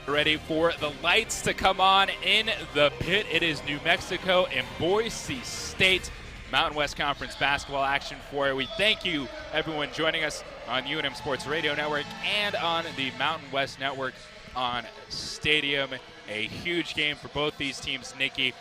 Ready for the lights to come on in the pit. It is New Mexico and Boise State. Mountain West Conference basketball action for you. We thank you, everyone, joining us on UNM Sports Radio Network and on the Mountain West Network on Stadium. A huge game for both these teams, Nikki,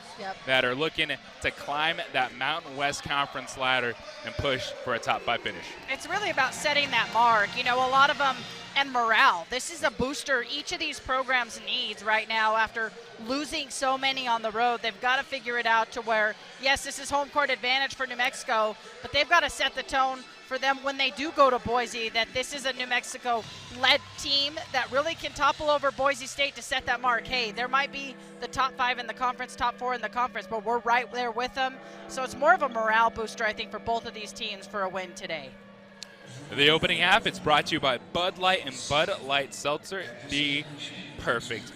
that are looking to climb that Mountain West Conference ladder and push for a top 5 finish. It's really about setting that mark. You know, a lot of them, and morale. This is a booster each of these programs needs right now after losing so many on the road. They've got to figure it out to where, yes, this is home court advantage for New Mexico, but they've got to set the tone for them when they do go to Boise, that this is a New Mexico-led team that really can topple over Boise State to set that mark. Hey, there might be the top 5 in the conference, top 4 in the conference, but we're right there with them. So it's more of a morale booster, I think, for both of these teams for a win today. The opening half, it's brought to you by Bud Light and Bud Light Seltzer, the perfect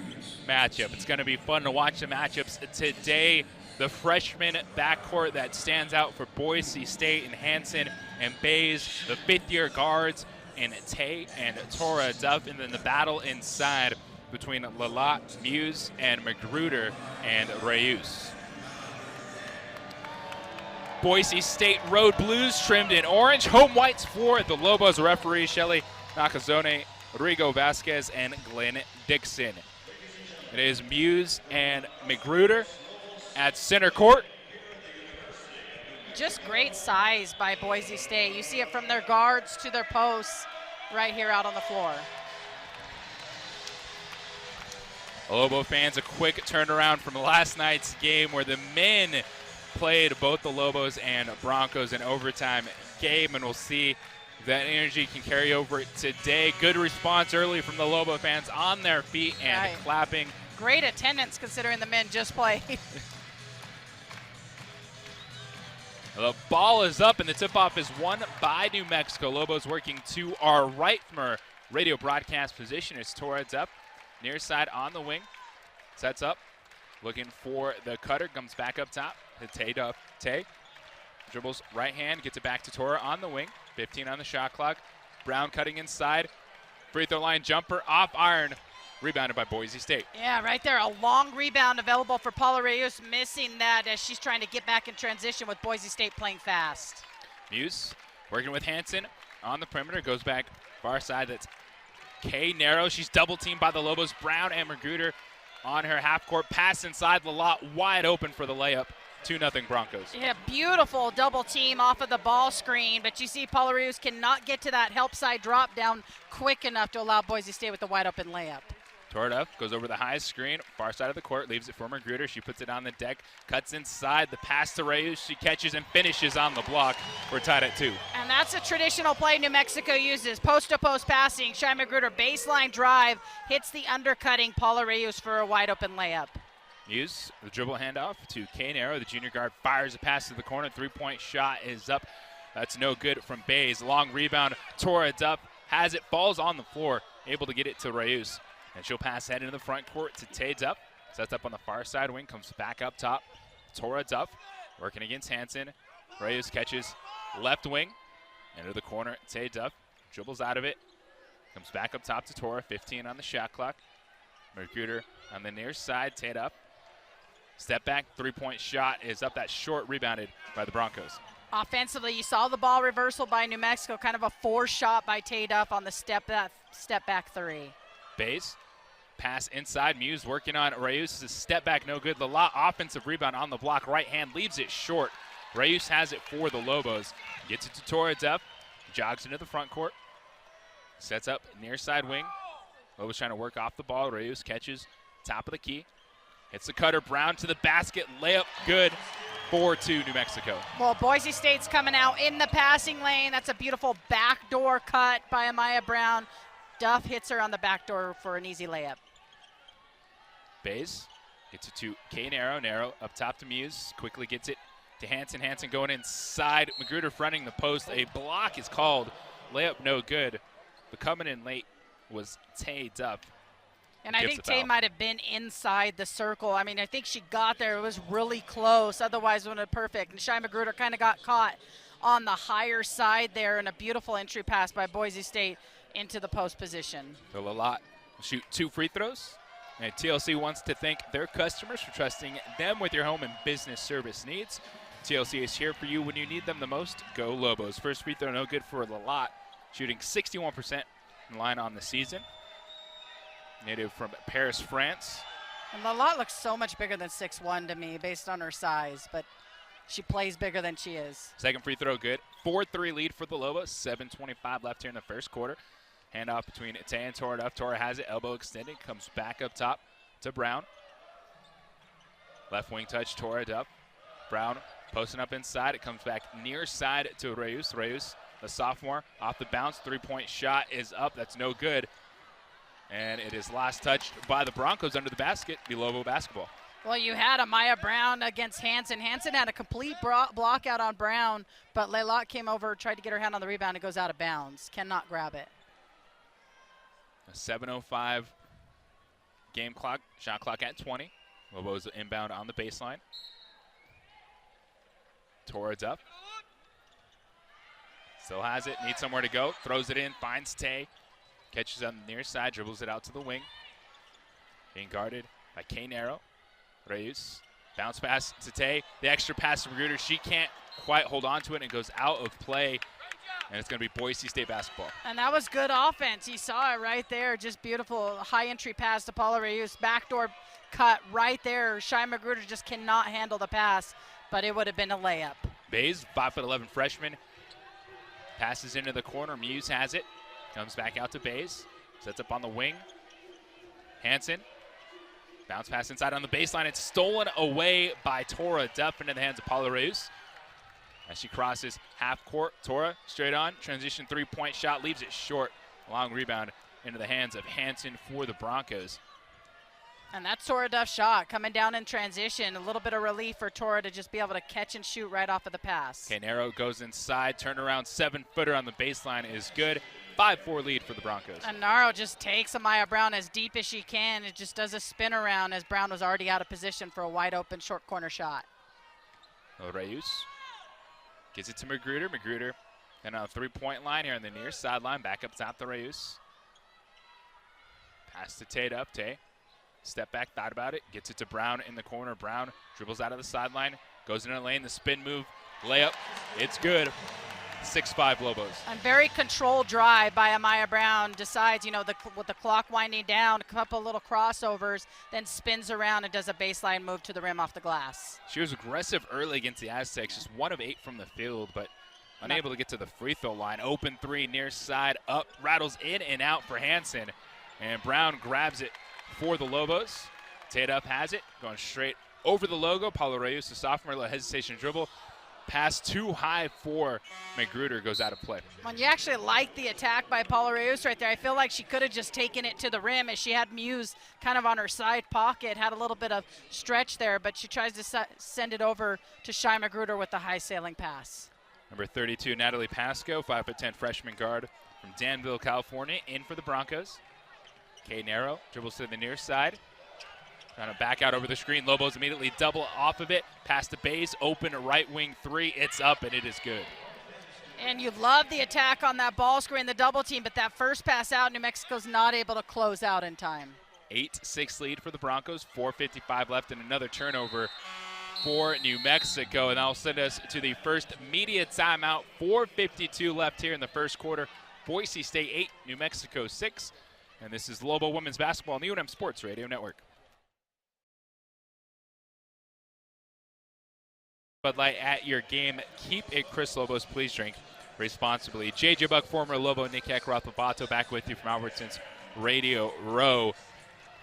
matchup. It's going to be fun to watch the matchups today. The freshman backcourt that stands out for Boise State and Hansen and Bays, the fifth-year guards and Tay and Tora Duff, and then the battle inside between Lalat, Muse, and Magruder and Reyes. Boise State Road Blues trimmed in orange. Home whites for the Lobos. Referee Shelly Nakazone, Rodrigo Vasquez, and Glenn Dixon. It is Muse and Magruder at center court. Just great size by Boise State. You see it from their guards to their posts right here out on the floor. Lobo fans, a quick turnaround from last night's game where the men played both the Lobos and Broncos in overtime game, and we'll see if that energy can carry over today. Good response early from the Lobo fans on their feet and clapping. Great attendance considering the men just played. The ball is up and the tip-off is won by New Mexico. Lobos working to our right from our radio broadcast position as Torres up. Near side on the wing. Sets up. Looking for the cutter. Comes back up top. Tay Duff. Tay dribbles right hand. Gets it back to Tora on the wing. 15 on the shot clock. Brown cutting inside. Free throw line jumper off iron. Rebounded by Boise State. Yeah, right there. A long rebound available for Paula Reyes, missing that as she's trying to get back in transition with Boise State playing fast. Muse working with Hansen on the perimeter. Goes back far side. That's Kay Narrow. She's double teamed by the Lobos. Brown and Magruder on her half court. Pass inside the lot. Wide open for the layup. 2-0 Broncos. Yeah, beautiful double team off of the ball screen, but you see Paula Reyes cannot get to that help side drop down quick enough to allow Boise State with the wide open layup. Torda goes over the high screen, far side of the court, leaves it for Magruder. She puts it on the deck, cuts inside, the pass to Reyes. She catches and finishes on the block. We're tied at 2. And that's a traditional play New Mexico uses. Post-to-post passing. Shai Magruder baseline drive, hits the undercutting Paula Reyes for a wide open layup. Muse, the dribble handoff to Kay Narrow. The junior guard fires a pass to the corner. 3-point shot is up. That's no good from Bays. Long rebound. Tora Duff has it, falls on the floor, able to get it to Reyes. And she'll pass ahead into the front court to Tay Duff. Sets up on the far side wing, comes back up top. Tora Duff working against Hansen. Reyes catches left wing. Into the corner, Tay Duff dribbles out of it. Comes back up top to Tora, 15 on the shot clock. Magruder on the near side, Tay Duff. Step back, 3-point shot is up. That short, rebounded by the Broncos. Offensively, you saw the ball reversal by New Mexico, kind of a forced shot by Tay Duff on the step back 3. Bays, pass inside. Muse working on Reyes. Step back, no good. Lalat offensive rebound on the block. Right hand leaves it short. Reyes has it for the Lobos. Gets it to Tora Duff. Jogs into the front court. Sets up near side wing. Lobos trying to work off the ball. Reyes catches top of the key. Hits the cutter. Brown to the basket. Layup good. 4-2 New Mexico. Well, Boise State's coming out in the passing lane. That's a beautiful backdoor cut by Amaya Brown. Duff hits her on the back door for an easy layup. Bays gets it to Kay Narrow. Narrow up top to Muse. Quickly gets it to Hansen. Hansen going inside. Magruder fronting the post. A block is called. Layup no good. But coming in late was Tay Duff. And I think Tay might have been inside the circle. I mean, I think she got there. It was really close. Otherwise, it would have been perfect. And Shai Magruder kind of got caught on the higher side there, and a beautiful entry pass by Boise State into the post position. So Lalat will shoot 2 free throws And TLC wants to thank their customers for trusting them with your home and business service needs. TLC is here for you when you need them the most. Go Lobos. First free throw no good for Lalot, shooting 61% in line on the season. Native from Paris, France. And Lalot looks so much bigger than 6'1" to me based on her size, but she plays bigger than she is. Second free throw good. 4-3 lead for the Lobos. 7:25 left here in the first quarter. Handoff between Tay and Tora Duff. Tora has it, elbow extended, comes back up top to Brown. Left wing touch, Tora Duff. Brown posting up inside. It comes back near side to Reyes. Reyes, the sophomore, off the bounce. Three-point shot is up. That's no good. And it is last touched by the Broncos under the basket. Be Lobo basketball. Well, you had Amaya Brown against Hansen. Hansen had a complete block out on Brown, but Lalot came over, tried to get her hand on the rebound. It goes out of bounds. Cannot grab it. A 7:05 game clock, shot clock at 20. Lobos inbound on the baseline. Tora Duff. Still has it, needs somewhere to go. Throws it in, finds Tay. Catches on the near side, dribbles it out to the wing. Being guarded by Canaro. Reyes, bounce pass to Tay. The extra pass to Magruder. She can't quite hold on to it, and it goes out of play. And it's going to be Boise State basketball. And that was good offense. You saw it right there. Just beautiful high entry pass to Paula Reyes. Backdoor cut right there. Shai Magruder just cannot handle the pass, but it would have been a layup. Bays, 5'11" freshman, passes into the corner. Muse has it. Comes back out to Bays. Sets up on the wing. Hansen. Bounce pass inside on the baseline. It's stolen away by Tora Duff into the hands of Paula Reyes. As she crosses half court, Tora straight on. Transition three-point shot, leaves it short. Long rebound into the hands of Hansen for the Broncos. And that's Tora Duff's shot coming down in transition. A little bit of relief for Tora to just be able to catch and shoot right off of the pass. Canaro goes inside, turnaround 7-footer on the baseline is good. 5-4 lead for the Broncos. And Naro just takes Amaya Brown as deep as she can. It just does a spin around as Brown was already out of position for a wide open short corner shot. Reyes gets it to Magruder. Magruder and on a three-point line here on the near sideline. Back up top to Reyes. Pass to Tay up. Tay. Step back, thought about it. Gets it to Brown in the corner. Brown dribbles out of the sideline. Goes into the lane. The spin move. Layup. It's good. 6-5 Lobos. And very controlled drive by Amaya Brown. Decides, you know, with the clock winding down, a couple little crossovers, then spins around and does a baseline move to the rim off the glass. She was aggressive early against the Aztecs. Just 1 of 8 from the field, but unable to get to the free throw line. Open three near side up. Rattles in and out for Hansen. And Brown grabs it for the Lobos. Tate up has it. Going straight over the logo. Paulo Reyes, the sophomore, little hesitation dribble. Pass too high for Magruder, goes out of play. When you actually like the attack by Paula Reyes right there, I feel like she could have just taken it to the rim as she had Muse kind of on her side pocket, had a little bit of stretch there, but she tries to send it over to Shai Magruder with the high sailing pass. Number 32, Natalie Pasco, 5'10" freshman guard from Danville, California, in for the Broncos. Kay Narrow dribbles to the near side. Trying to back out over the screen. Lobos immediately double off of it. Pass to Bays. Open right wing three. It's up and it is good. And you love the attack on that ball screen, the double team, but that first pass out, New Mexico's not able to close out in time. 8-6 lead for the Broncos. 4:55 left and another turnover for New Mexico. And that'll send us to the first media timeout. 4:52 left here in the first quarter. Boise State 8, New Mexico 6. And this is Lobo Women's Basketball on the UNM Sports Radio Network. Bud Light at your game. Keep it Chris Lobos. Please drink responsibly. JJ Buck, former Lobo, Nick Rothbato back with you from Albertson's Radio Row.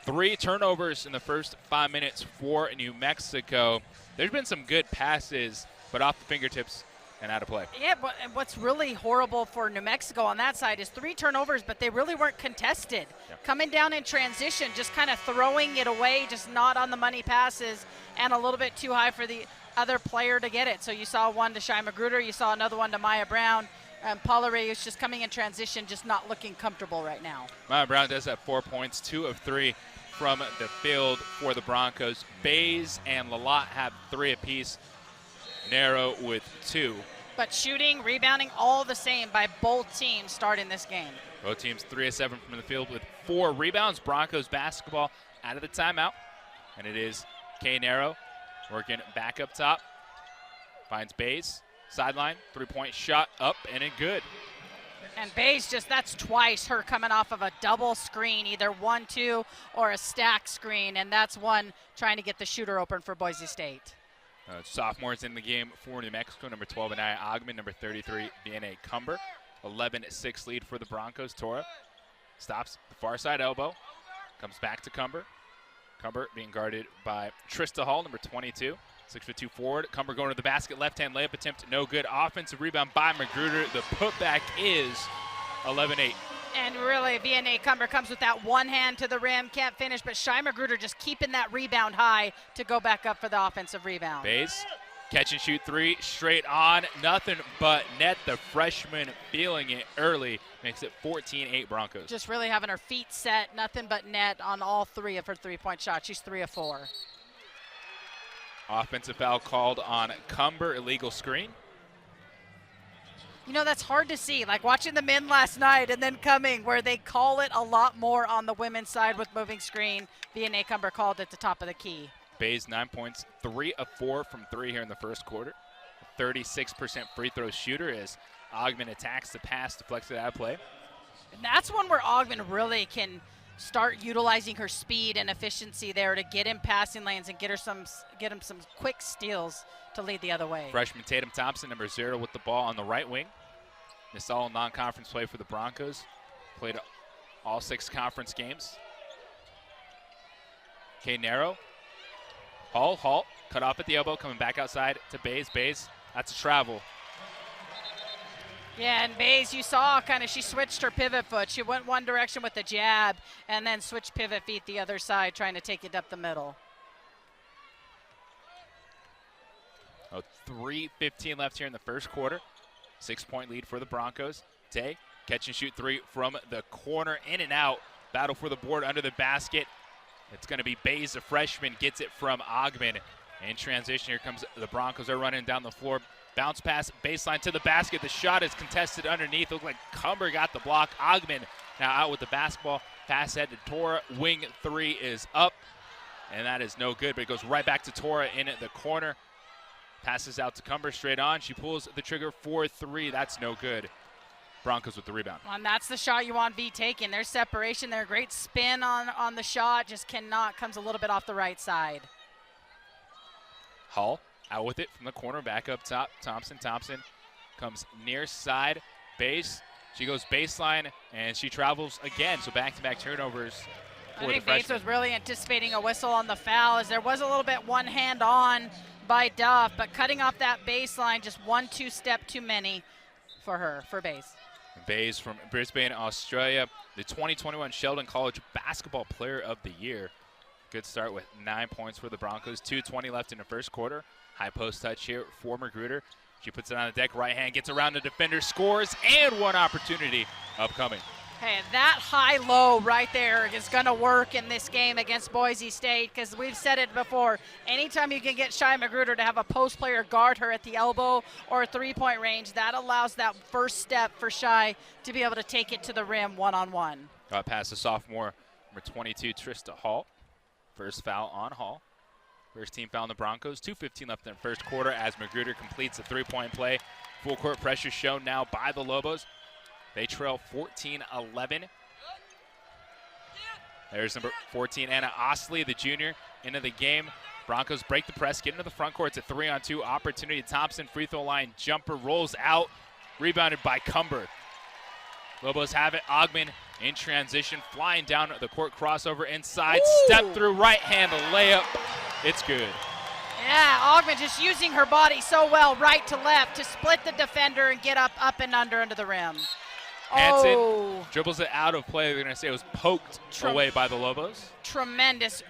3 turnovers in the first 5 minutes for New Mexico. There's been some good passes, but off the fingertips and out of play. Yeah, but what's really horrible for New Mexico on that side is 3 turnovers, but they really weren't contested. Yep. Coming down in transition, just kind of throwing it away, just not on the money passes, and a little bit too high for the other player to get it. So you saw one to Shai Magruder, you saw another one to Maya Brown. Paula Reyes just coming in transition, just not looking comfortable right now. Maya Brown does have 4 points, 2 of 3 from the field for the Broncos. Bays and Lalot have 3 apiece. Narrow with 2. But shooting, rebounding, all the same by both teams starting this game. Both teams 3 of 7 from the field with 4 rebounds. Broncos basketball out of the timeout. And it is Kay Narrow working back up top. Finds Bays. Sideline, three-point shot up and in good. And Bays that's twice her coming off of a double screen, either 1-2 or a stack screen, and that's one trying to get the shooter open for Boise State. Sophomores in the game for New Mexico, number 12, Anaya Ogman, number 33, Vianney Cumber. 11-6 lead for the Broncos. Tora stops the far side elbow, comes back to Cumber. Cumber being guarded by Trista Hall, number 22. 6'2" forward. Cumber going to the basket. Left-hand layup attempt, no good. Offensive rebound by Magruder. The putback is 11-8. And really, Vianney Cumber comes with that one hand to the rim. Can't finish, but Shy Magruder just keeping that rebound high to go back up for the offensive rebound. Bays, catch and shoot three, straight on. Nothing but net. The freshman feeling it early. Makes it 14-8 Broncos. Just really having her feet set. Nothing but net on all three of her three-point shots. She's 3 of 4. Offensive foul called on Cumber, illegal screen. You know, that's hard to see. Like watching the men last night and then coming where they call it a lot more on the women's side with moving screen. Vianney Cumber called at the top of the key. Bays 9 points, 3 of 4 from 3 here in the first quarter. 36% free throw shooter as Ogman attacks the pass, deflects it out of play. And that's one where Ogman really can start utilizing her speed and efficiency there to get in passing lanes and get him some quick steals to lead the other way. Freshman Tatum Thompson, number 0, with the ball on the right wing. This all non-conference play for the Broncos. Played all 6 conference games. Kay Narrow. Hall, cut off at the elbow, coming back outside to Bays. Bays, that's a travel. Yeah, and Bays, you saw she switched her pivot foot. She went one direction with the jab and then switched pivot feet the other side, trying to take it up the middle. 3:15 left here in the first quarter. 6-point lead for the Broncos. Tay, catch and shoot three from the corner, in and out. Battle for the board under the basket. It's going to be Bays, the freshman, gets it from Ogman. In transition, here comes the Broncos. They're running down the floor. Bounce pass, baseline to the basket. The shot is contested underneath. Looked like Cumber got the block. Ogman now out with the basketball. Pass head to Tora. Wing 3 is up, and that is no good, but it goes right back to Tora in the corner. Passes out to Cumber straight on. She pulls the trigger for 3. That's no good. Broncos with the rebound. And that's the shot you want V taking. There's separation there. Great spin on the shot. Just cannot. Comes a little bit off the right side. Hall out with it from the corner, back up top. Thompson comes near side. Bays. She goes baseline, and she travels again. So back-to-back turnovers for I think the freshman. Bates was really anticipating a whistle on the foul, as there was a little bit one hand on by Duff, but cutting off that baseline, just 1-2 step too many for Bays. Bays from Brisbane, Australia, the 2021 Sheldon College Basketball Player of the Year. Good start with 9 points for the Broncos. 2:20 left in the first quarter. High post touch here for Magruder. She puts it on the deck, right hand, gets around the defender, scores, and one opportunity upcoming. Hey, that high-low right there is going to work in this game against Boise State, because we've said it before. Anytime you can get Shy Magruder to have a post player guard her at the elbow or three-point range, that allows that first step for Shy to be able to take it to the rim one-on-one. Pass the sophomore, number 22, Trista Hall. First foul on Hall. First team foul on the Broncos. 2:15 left in the first quarter as Magruder completes a three-point play. Full court pressure shown now by the Lobos. They trail 14-11. There's number 14, Anna Osley, the junior, into the game. Broncos break the press, get into the front court. It's a 3-on-2 opportunity. Thompson, free throw line jumper, rolls out, rebounded by Cumber. Lobos have it. Ogman in transition, flying down the court, crossover inside, step through, right hand layup. It's good. Yeah, Ogman just using her body so well, right to left, to split the defender and get up and under the rim. Hansen dribbles it out of play. They're going to say it was poked away by the Lobos. Tremendous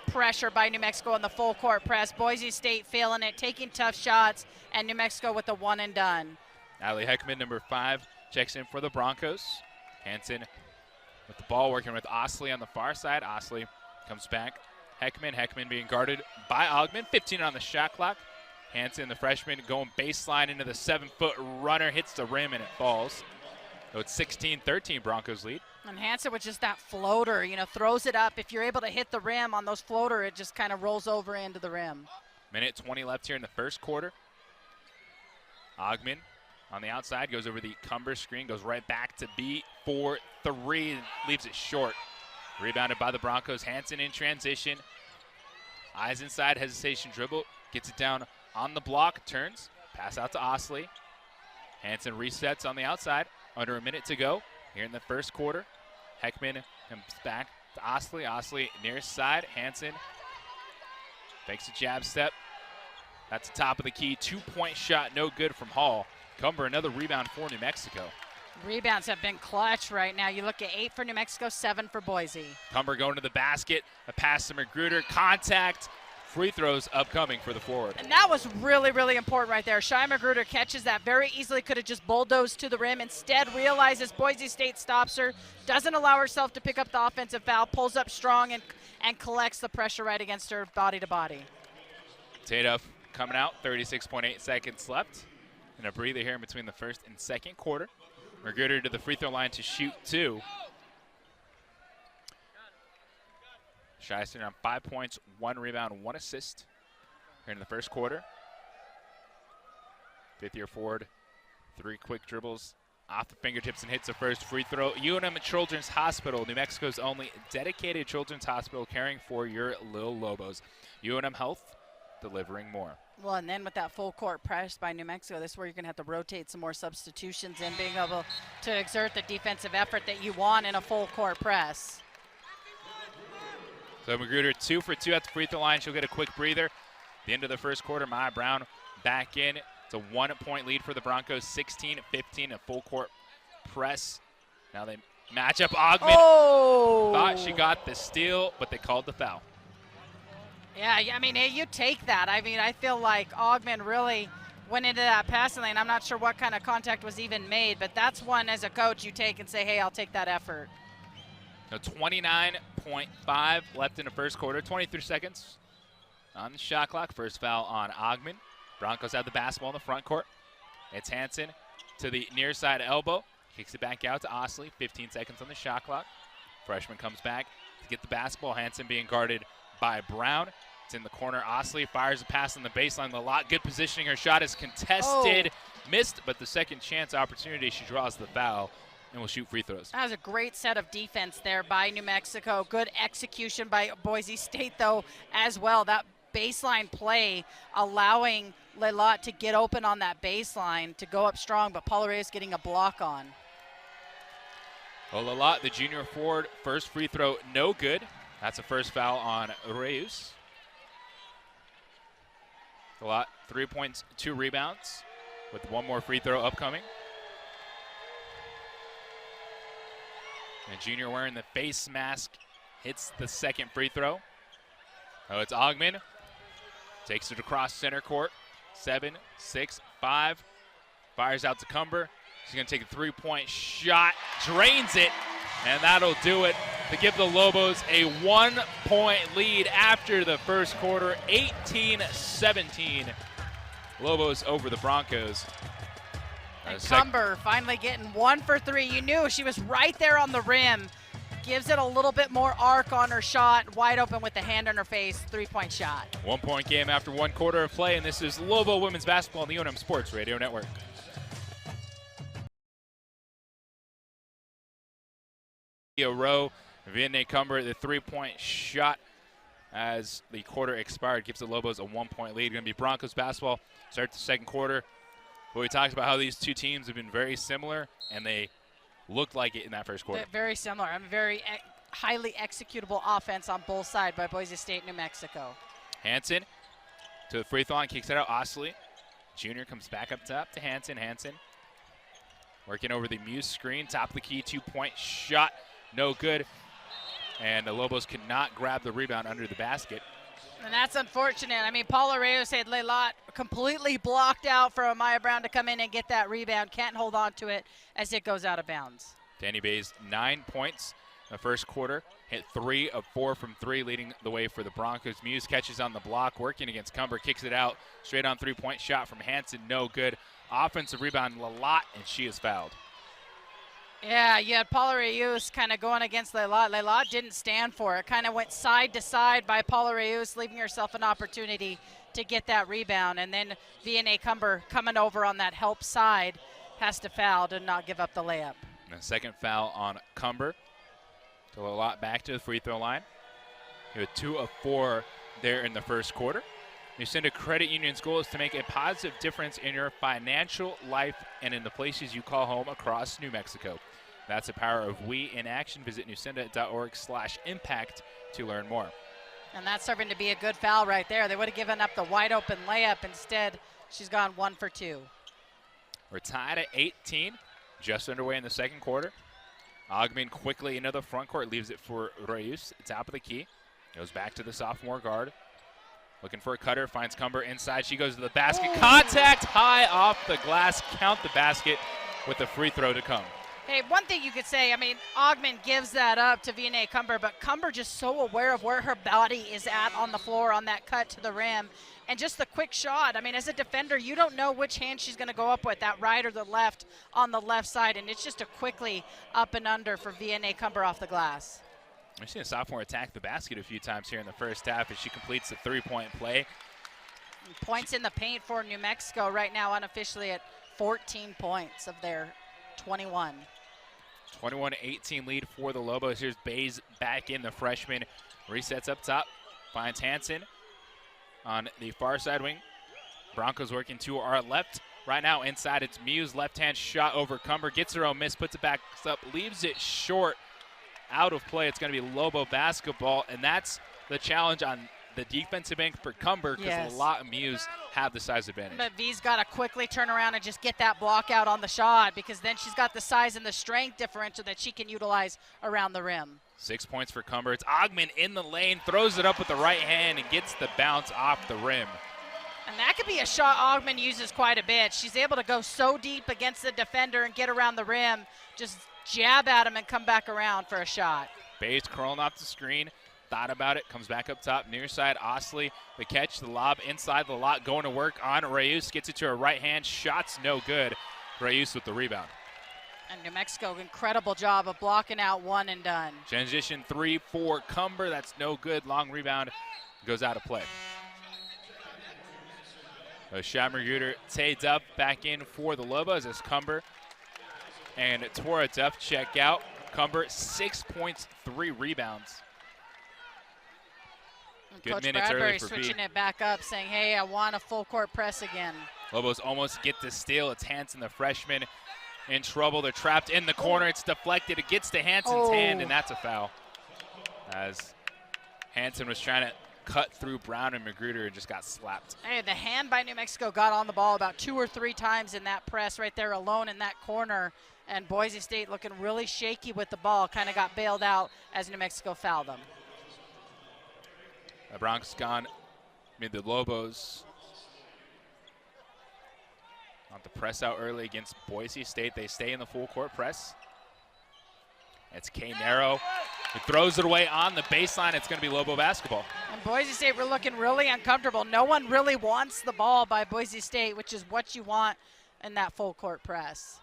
pressure by New Mexico in the full court press. Boise State feeling it, taking tough shots, and New Mexico with the one and done. Allie Heckman, number 5, checks in for the Broncos. Hansen with the ball, working with Osley on the far side. Osley comes back. Heckman being guarded by Ogman. 15 on the shot clock. Hansen, the freshman, going baseline into the 7-foot runner, hits the rim, and it falls. So it's 16-13 Broncos lead. And Hansen with just that floater, throws it up. If you're able to hit the rim on those floater, it just kind of rolls over into the rim. Minute 20 left here in the first quarter. Ogman on the outside goes over the Cumber screen, goes right back to beat for 3, leaves it short. Rebounded by the Broncos. Hansen in transition. Eyes inside, hesitation dribble, gets it down on the block, turns, pass out to Osley. Hansen resets on the outside, under a minute to go here in the first quarter. Heckman comes back to Osley. Osley near side, Hansen fakes a jab step. That's the top of the key, 2-point shot, no good from Hall. Cumber, another rebound for New Mexico. Rebounds have been clutch right now. You look at 8 for New Mexico, 7 for Boise. Cumber going to the basket, a pass to Magruder, contact, free throws upcoming for the forward. And that was really, really important right there. Shai Magruder catches that very easily, could have just bulldozed to the rim. Instead, realizes Boise State stops her, doesn't allow herself to pick up the offensive foul, pulls up strong and collects the pressure right against her body to body. Tateuf coming out, 36.8 seconds left. And a breather here in between the first and second quarter. Magruder to the free throw line to shoot 2. Shyster on 5 points, 1 rebound, 1 assist here in the first quarter. Fifth-year forward, 3 quick dribbles off the fingertips and hits the first free throw. UNM Children's Hospital, New Mexico's only dedicated children's hospital caring for your little Lobos. UNM Health, delivering more. Well, and then with that full court press by New Mexico, this is where you're going to have to rotate some more substitutions and being able to exert the defensive effort that you want in a full court press. So Magruder 2 for 2 at the free throw line. She'll get a quick breather. The end of the first quarter, Maya Brown back in. It's a 1-point lead for the Broncos, 16-15, a full court press. Now they match up Ogman. Oh! Thought she got the steal, but they called the foul. Yeah, I mean, hey, you take that. I mean, I feel like Ogman really went into that passing lane. I'm not sure what kind of contact was even made, but that's one as a coach you take and say, hey, I'll take that effort. Now 29.5 left in the first quarter, 23 seconds on the shot clock. First foul on Ogman. Broncos have the basketball in the front court. It's Hansen to the near side elbow. Kicks it back out to Osley. 15 seconds on the shot clock. Freshman comes back to get the basketball. Hansen being guarded by Brown. It's in the corner. Osley fires a pass on the baseline. A lot good positioning. Her shot is contested. Missed, but the second chance opportunity, she draws the foul and will shoot free throws. That was a great set of defense there by New Mexico. Good execution by Boise State, though, as well. That baseline play allowing Leilot to get open on that baseline to go up strong, but Paula Reyes getting a block on. Well, Leilot, the junior forward, first free throw, no good. That's a first foul on Reyes. Leilot, 3 points, 2 rebounds, with 1 more free throw upcoming. And junior wearing the face mask hits the second free throw. Oh, it's Ogman. Takes it across center court. 7, 6, 5. Fires out to Cumber. She's going to take a 3-point shot. Drains it. And that'll do it to give the Lobos a 1-point lead after the first quarter. 18-17. Lobos over the Broncos. And Cumber finally getting 1 for 3. You knew she was right there on the rim. Gives it a little bit more arc on her shot. Wide open with the hand on her face. 3-point shot. 1-point game after 1 quarter of play, and this is Lobo Women's Basketball on the UNM Sports Radio Network. A row, Vianney Cumber, the 3-point shot as the quarter expired gives the Lobos a 1-point lead. Going to be Broncos basketball. Start the second quarter. But we talked about how these two teams have been very similar, and they looked like it in that first quarter. Very similar. I mean, very highly executable offense on both sides by Boise State, New Mexico. Hansen to the free throw line, kicks it out. Osley, junior, comes back up top to Hansen. Hansen working over the Muse screen. Top of the key, 2-point shot. No good. And the Lobos could not grab the rebound under the basket. And that's unfortunate. I mean, Paula Reyes had Leilot completely blocked out for Amaya Brown to come in and get that rebound. Can't hold on to it as it goes out of bounds. Danny Bays, 9 points in the first quarter. Hit 3 of 4 from 3, leading the way for the Broncos. Muse catches on the block, working against Cumber, kicks it out. Straight on 3-point shot from Hansen, no good. Offensive rebound, Leilot, and she is fouled. Yeah, you had Paula Reyes kind of going against Leila. Leila didn't stand for it. Kind of went side to side by Paula Reyes, leaving herself an opportunity to get that rebound. And then VNA Cumber coming over on that help side has to foul to not give up the layup. And a second foul on Cumber. To a lot back to the free throw line. You had 2 of 4 there in the first quarter. Lucinda Credit Union's goal is to make a positive difference in your financial life and in the places you call home across New Mexico. That's the power of We in action. Visit nucinda.org/impact to learn more. And that's serving to be a good foul right there. They would have given up the wide open layup. Instead, she's gone 1 for 2. We're tied at 18, just underway in the second quarter. Ogman quickly into the front court, leaves it for Reyes, top of the key. Goes back to the sophomore guard. Looking for a cutter, finds Cumber inside. She goes to the basket. Ooh. Contact high off the glass. Count the basket with the free throw to come. Hey, one thing you could say, I mean, Ogman gives that up to VNA Cumber, but Cumber just so aware of where her body is at on the floor on that cut to the rim. And just the quick shot. I mean, as a defender, you don't know which hand she's going to go up with, that right or the left on the left side. And it's just a quickly up and under for VNA Cumber off the glass. We've seen a sophomore attack the basket a few times here in the first half as she completes the three-point play. Points in the paint for New Mexico right now unofficially at 14 points of their 21. 21-18 lead for the Lobos. Here's Bays back in, the freshman. Resets up top, finds Hansen on the far side wing. Broncos working to our left. Right now inside, it's Muse, left-hand shot over Cumber. Gets her own miss, puts it back up, leaves it short. Out of play. It's going to be Lobo basketball, and that's the challenge on the defensive end for Cumber because a lot of Muse have the size advantage. But V's got to quickly turn around and just get that block out on the shot because then she's got the size and the strength differential that she can utilize around the rim. 6 points for Cumber. It's Ogman in the lane, throws it up with the right hand and gets the bounce off the rim. And that could be a shot Ogman uses quite a bit. She's able to go so deep against the defender and get around the rim, just jab at him and come back around for a shot. Bays curling off the screen, thought about it, comes back up top, near side, Osley, the catch, the lob inside the lot, going to work on Reyes, gets it to her right hand, shot's no good. Reyes with the rebound. And New Mexico, incredible job of blocking out one and done. Transition 3 for Cumber, that's no good, long rebound, goes out of play. Shammer-Guter Tay Duff back in for the Lobos as Cumber and Tora Duff check out. Cumber 6 points, 3 rebounds. Good Coach minutes Bradbury early for switching B. it back up, saying, hey, I want a full court press again. Lobos almost get the steal. It's Hansen, the freshman, in trouble. They're trapped in the corner. It's deflected. It gets to Hansen's hand, and that's a foul. As Hansen was trying to cut through Brown and Magruder and just got slapped. Hey, the hand by New Mexico got on the ball about 2 or 3 times in that press right there alone in that corner. And Boise State looking really shaky with the ball, kind of got bailed out as New Mexico fouled them. The Bronx gone, made the Lobos want the press out early against Boise State. They stay in the full court press. It's Kay Narrow who throws it away on the baseline. It's going to be Lobo basketball. And Boise State were looking really uncomfortable. No one really wants the ball by Boise State, which is what you want in that full court press.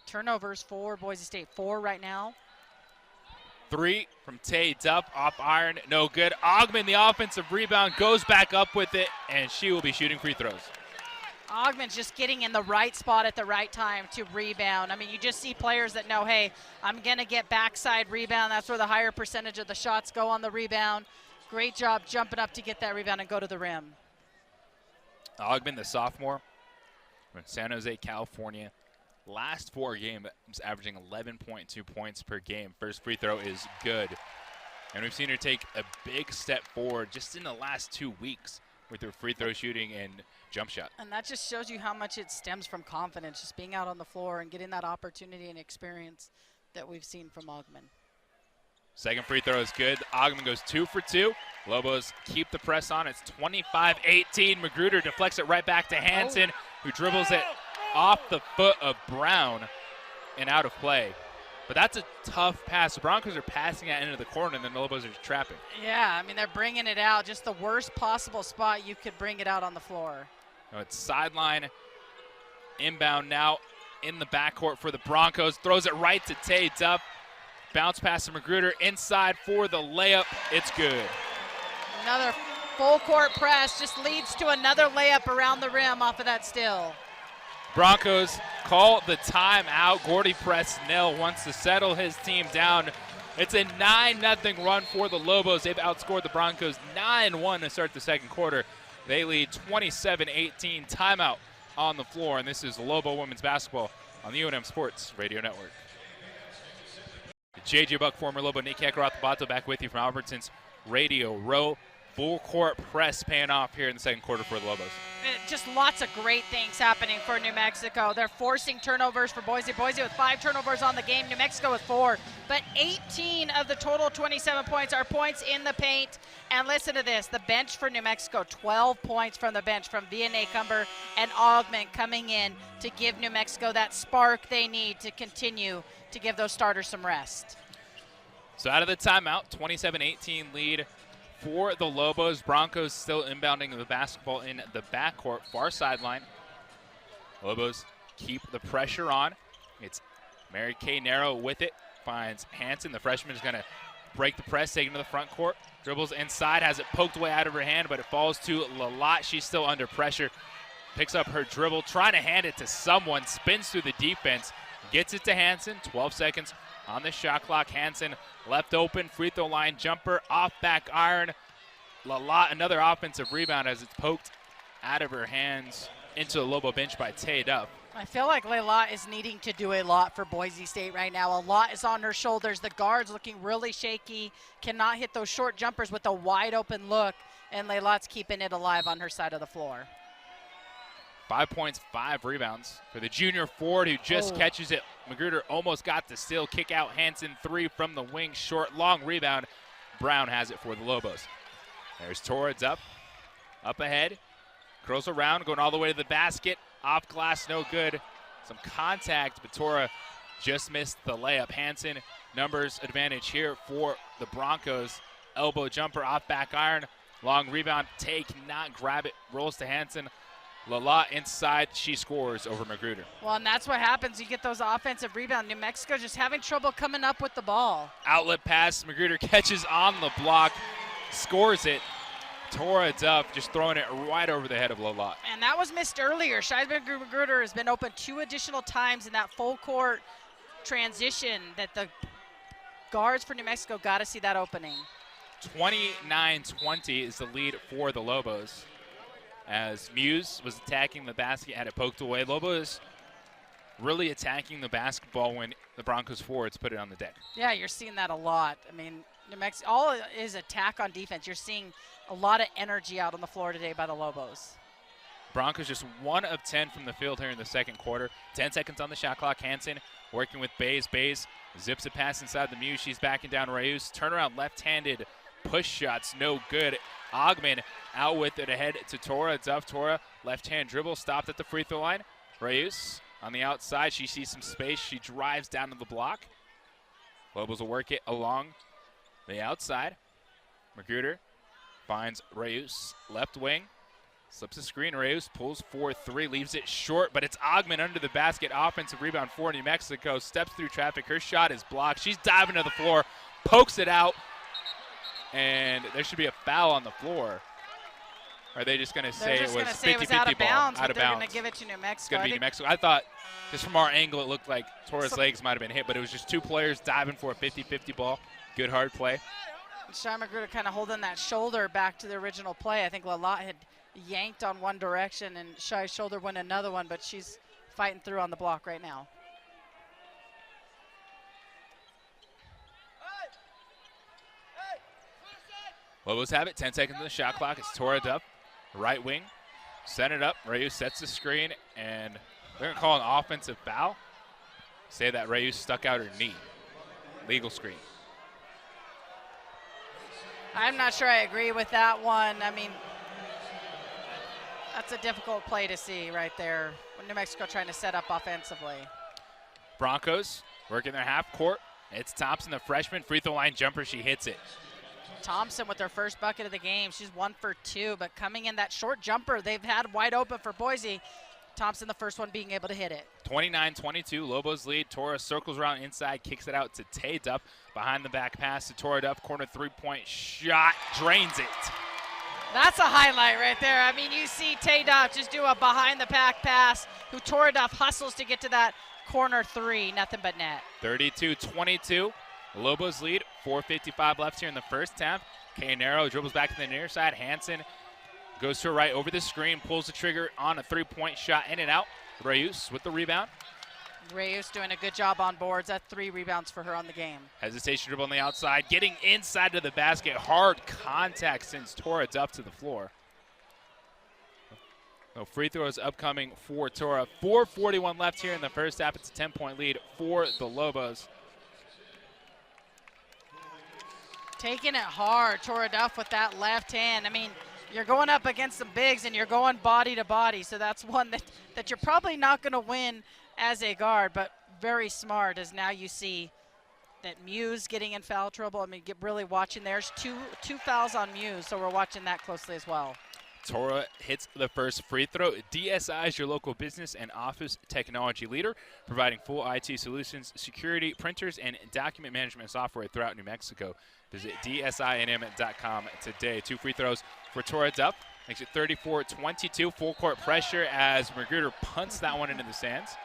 Turnovers for Boise State, 4 right now. 3 from Tay Duff, off iron, no good. Ogman, the offensive rebound, goes back up with it, and she will be shooting free throws. Ogman's just getting in the right spot at the right time to rebound. I mean, you just see players that know, hey, I'm going to get backside rebound. That's where the higher percentage of the shots go on the rebound. Great job jumping up to get that rebound and go to the rim. Ogman, the sophomore from San Jose, California. Last 4 games, averaging 11.2 points per game. First free throw is good. And we've seen her take a big step forward just in the last 2 weeks with her free throw shooting and jump shot. And that just shows you how much it stems from confidence, just being out on the floor and getting that opportunity and experience that we've seen from Ogman. Second free throw is good. Ogman goes 2 for 2. Lobos keep the press on. It's 25-18. Magruder deflects it right back to Hansen, who dribbles it off the foot of Brown and out of play. But that's a tough pass. The Broncos are passing that into the corner, and then the Lobos are trapping. Yeah, I mean, they're bringing it out. Just the worst possible spot you could bring it out on the floor. Now it's sideline, inbound now. in the backcourt for the Broncos. Throws it right to Tay Duff. Bounce pass to Magruder inside for the layup. It's good. Another full court press just leads to another layup around the rim off of that steal. Broncos call the timeout. Gordy Presnell wants to settle his team down. It's a 9-0 run for the Lobos. They've outscored the Broncos 9-1 to start the second quarter. They lead 27-18. Timeout on the floor, and this is Lobo women's basketball on the UNM Sports Radio Network. JJ Buck, former Lobo, Nick Hecarath-Bato back with you from Albertson's Radio Row. Full court press paying off here in the second quarter for the Lobos. Just lots of great things happening for New Mexico. They're forcing turnovers for Boise. Boise with 5 turnovers on the game, New Mexico with 4. But 18 of the total 27 points are points in the paint. And listen to this, the bench for New Mexico, 12 points from the bench from Vianney Cumber and Augment coming in to give New Mexico that spark they need to continue to give those starters some rest. So out of the timeout, 27-18 lead for the Lobos. Broncos still inbounding the basketball in the backcourt, far sideline. Lobos keep the pressure on. It's Mary Kay Narrow with it, finds Hanson. The freshman is going to break the press, taking to the front court. Dribbles inside, has it poked away out of her hand, but it falls to Lalott. She's still under pressure. Picks up her dribble, trying to hand it to someone, spins through the defense, gets it to Hanson. 12 seconds on the shot clock. Hanson left open, free throw line jumper, off back iron. Lalott, another offensive rebound as it's poked out of her hands into the Lobo bench by Tay Duff. I feel like Layla is needing to do a lot for Boise State right now. A lot is on her shoulders. The guard's looking really shaky, cannot hit those short jumpers with a wide open look, and Layla's keeping it alive on her side of the floor. 5 points, 5 rebounds for the junior forward who just catches it. Magruder almost got the steal. Kick out Hanson, 3 from the wing, short, long rebound. Brown has it for the Lobos. There's Torres up ahead, curls around, going all the way to the basket. Off glass, no good. Some contact, but Tora just missed the layup. Hanson, numbers advantage here for the Broncos. Elbow jumper, off back iron, long rebound. Tay cannot grab it, rolls to Hanson. Lalott inside, she scores over Magruder. Well, and that's what happens. You get those offensive rebounds. New Mexico just having trouble coming up with the ball. Outlet pass, Magruder catches on the block, scores it. Tora Duff just throwing it right over the head of Lalott. And that was missed earlier. Scheisman Magruder has been open 2 additional times in that full court transition that the guards for New Mexico got to see that opening. 29-20 is the lead for the Lobos. As Muse was attacking the basket, had it poked away. Lobos really attacking the basketball when the Broncos forwards put it on the deck. Yeah, you're seeing that a lot. I mean, New Mexico, all is attack on defense. You're seeing a lot of energy out on the floor today by the Lobos. Broncos just 1 of 10 from the field here in the second quarter. 10 seconds on the shot clock. Hanson working with Bays. Bays zips a pass inside the Muse. She's backing down Reyes. Turnaround left-handed push shots, no good. Ogman out with it ahead to Tora Duff. Tora, left-hand dribble, stopped at the free throw line. Reyes on the outside. She sees some space. She drives down to the block. Lobos will work it along the outside. Magruder finds Reyes, left wing. Slips a screen. Reyes pulls for 3, leaves it short, but it's Ogman under the basket. Offensive rebound for New Mexico. Steps through traffic. Her shot is blocked. She's diving to the floor, pokes it out, and there should be a foul on the floor. Or are they just going to say it was 50-50 out of ball? bounds, Out but of they're bounds. going to give it to New It's Mexico. going to be New Mexico. I thought, just from our angle, it looked like Tora's legs might have been hit, but it was just 2 players diving for a 50-50 ball. Good hard play. Shai Magruder kind of holding that shoulder back to the original play. I think Lalott had yanked on one direction, and Shai's shoulder went another one, but she's fighting through on the block right now. Lobos have it. 10 seconds on the shot clock. It's Tora Duff, right wing. Send it up. Reyes sets the screen, and they're going to call an offensive foul. Say that Reyes stuck out her knee. Legal screen. I'm not sure I agree with that one. I mean, that's a difficult play to see right there when New Mexico trying to set up offensively. Broncos working their half court. It's Thompson, the freshman. Free throw line jumper. She hits it. Thompson with their first bucket of the game. She's 1 for 2, but coming in that short jumper they've had wide open for Boise. Thompson, the first one, being able to hit it. 29-22, Lobos lead. Tora circles around inside, kicks it out to Tay Duff. Behind the back pass to Tora Duff. Corner three-point shot, drains it. That's a highlight right there. I mean, you see Tay Duff just do a behind-the-back pass, who Tora Duff hustles to get to that corner three, nothing but net. 32-22, Lobos lead. 4:55 left here in the first half. Canaro dribbles back to the near side. Hansen goes to her right over the screen, pulls the trigger on a three-point shot, in and out. Reyes with the rebound. Reyes doing a good job on boards. That's 3 rebounds for her on the game. Hesitation dribble on the outside, getting inside to the basket. Hard contact sends Tora Duff to the floor. So free throws upcoming for Tora. 4:41 left here in the first half. It's a 10-point lead for the Lobos. Taking it hard, Tora Duff with that left hand. I mean, you're going up against some bigs and you're going body to body, so that's one that you're probably not going to win as a guard, but very smart, as now you see that Muse getting in foul trouble. I mean, really watching. There's two fouls on Muse, so we're watching that closely as well. Tora hits the first free throw. DSI is your local business and office technology leader, providing full IT solutions, security, printers, and document management software throughout New Mexico. Visit DSINM.com today. 2 free throws for Tora Duff. Makes it 34-22. Full court pressure as Magruder punts that one into the stands.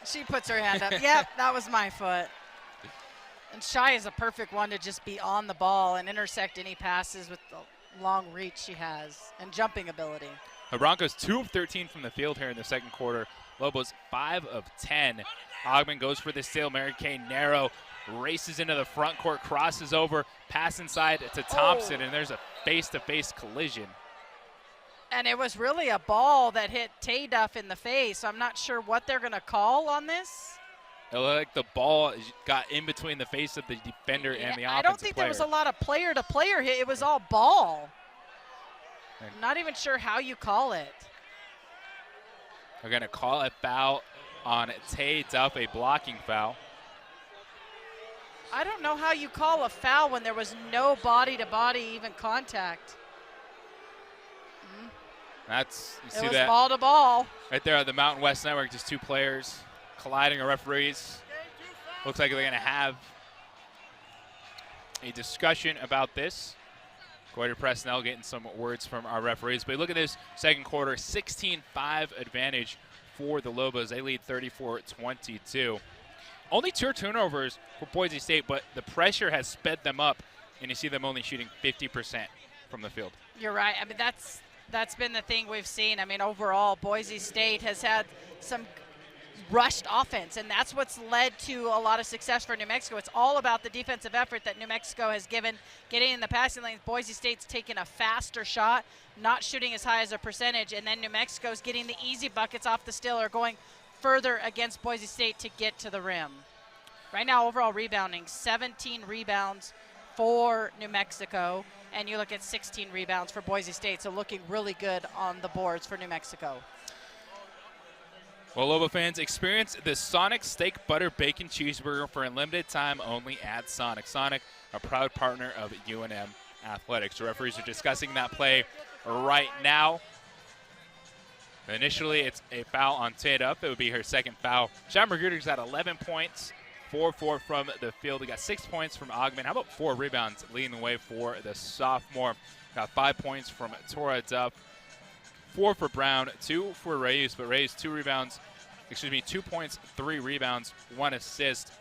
She puts her hand up. Yep, that was my foot. And Shai is a perfect one to just be on the ball and intersect any passes with the long reach she has and jumping ability. The Broncos 2 of 13 from the field here in the second quarter. Lobos 5 of 10. Ogman goes for the steal. Mary Kay narrow, races into the front court, crosses over, pass inside to Thompson, and there's a face-to-face collision. And it was really a ball that hit Tay Duff in the face. So I'm not sure what they're going to call on this. It looked like the ball got in between the face of the defender and the offensive player. I don't think there was a lot of player-to-player hit. It was all ball. I'm not even sure how you call it. They're going to call a foul on Tay Duff, a blocking foul. I don't know how you call a foul when there was no body-to-body even contact. You see it was that ball to ball. right there on the Mountain West Network, just 2 players colliding or referees. Looks like they're going to have a discussion about this. Goiter Presnell getting some words from our referees. But look at this second quarter, 16-5 advantage for the Lobos. They lead 34-22. Only 2 turnovers for Boise State, but the pressure has sped them up, and you see them only shooting 50% from the field. You're right. I mean, that's been the thing we've seen. I mean, overall, Boise State has had some rushed offense, and that's what's led to a lot of success for New Mexico. It's all about the defensive effort that New Mexico has given, getting in the passing lanes. Boise State's taking a faster shot, not shooting as high as a percentage, and then New Mexico's getting the easy buckets off the steal or going further against Boise State to get to the rim. Right now, overall rebounding, 17 rebounds for New Mexico, and you look at 16 rebounds for Boise State, so looking really good on the boards for New Mexico. Well, Lobo fans, experience the Sonic Steak Butter Bacon Cheeseburger for a limited time only at Sonic. Sonic, a proud partner of UNM Athletics. The referees are discussing that play right now. Initially, it's a foul on Tay Duff. It would be her second foul. John Magruder's got 11 points, 4-4 from the field. He got 6 points from Ogman. How about 4 rebounds leading the way for the sophomore? Got 5 points from Tora Duff, 4 for Brown, 2 for Reyes, but Reyes 2 points, 3 rebounds, 1 assist.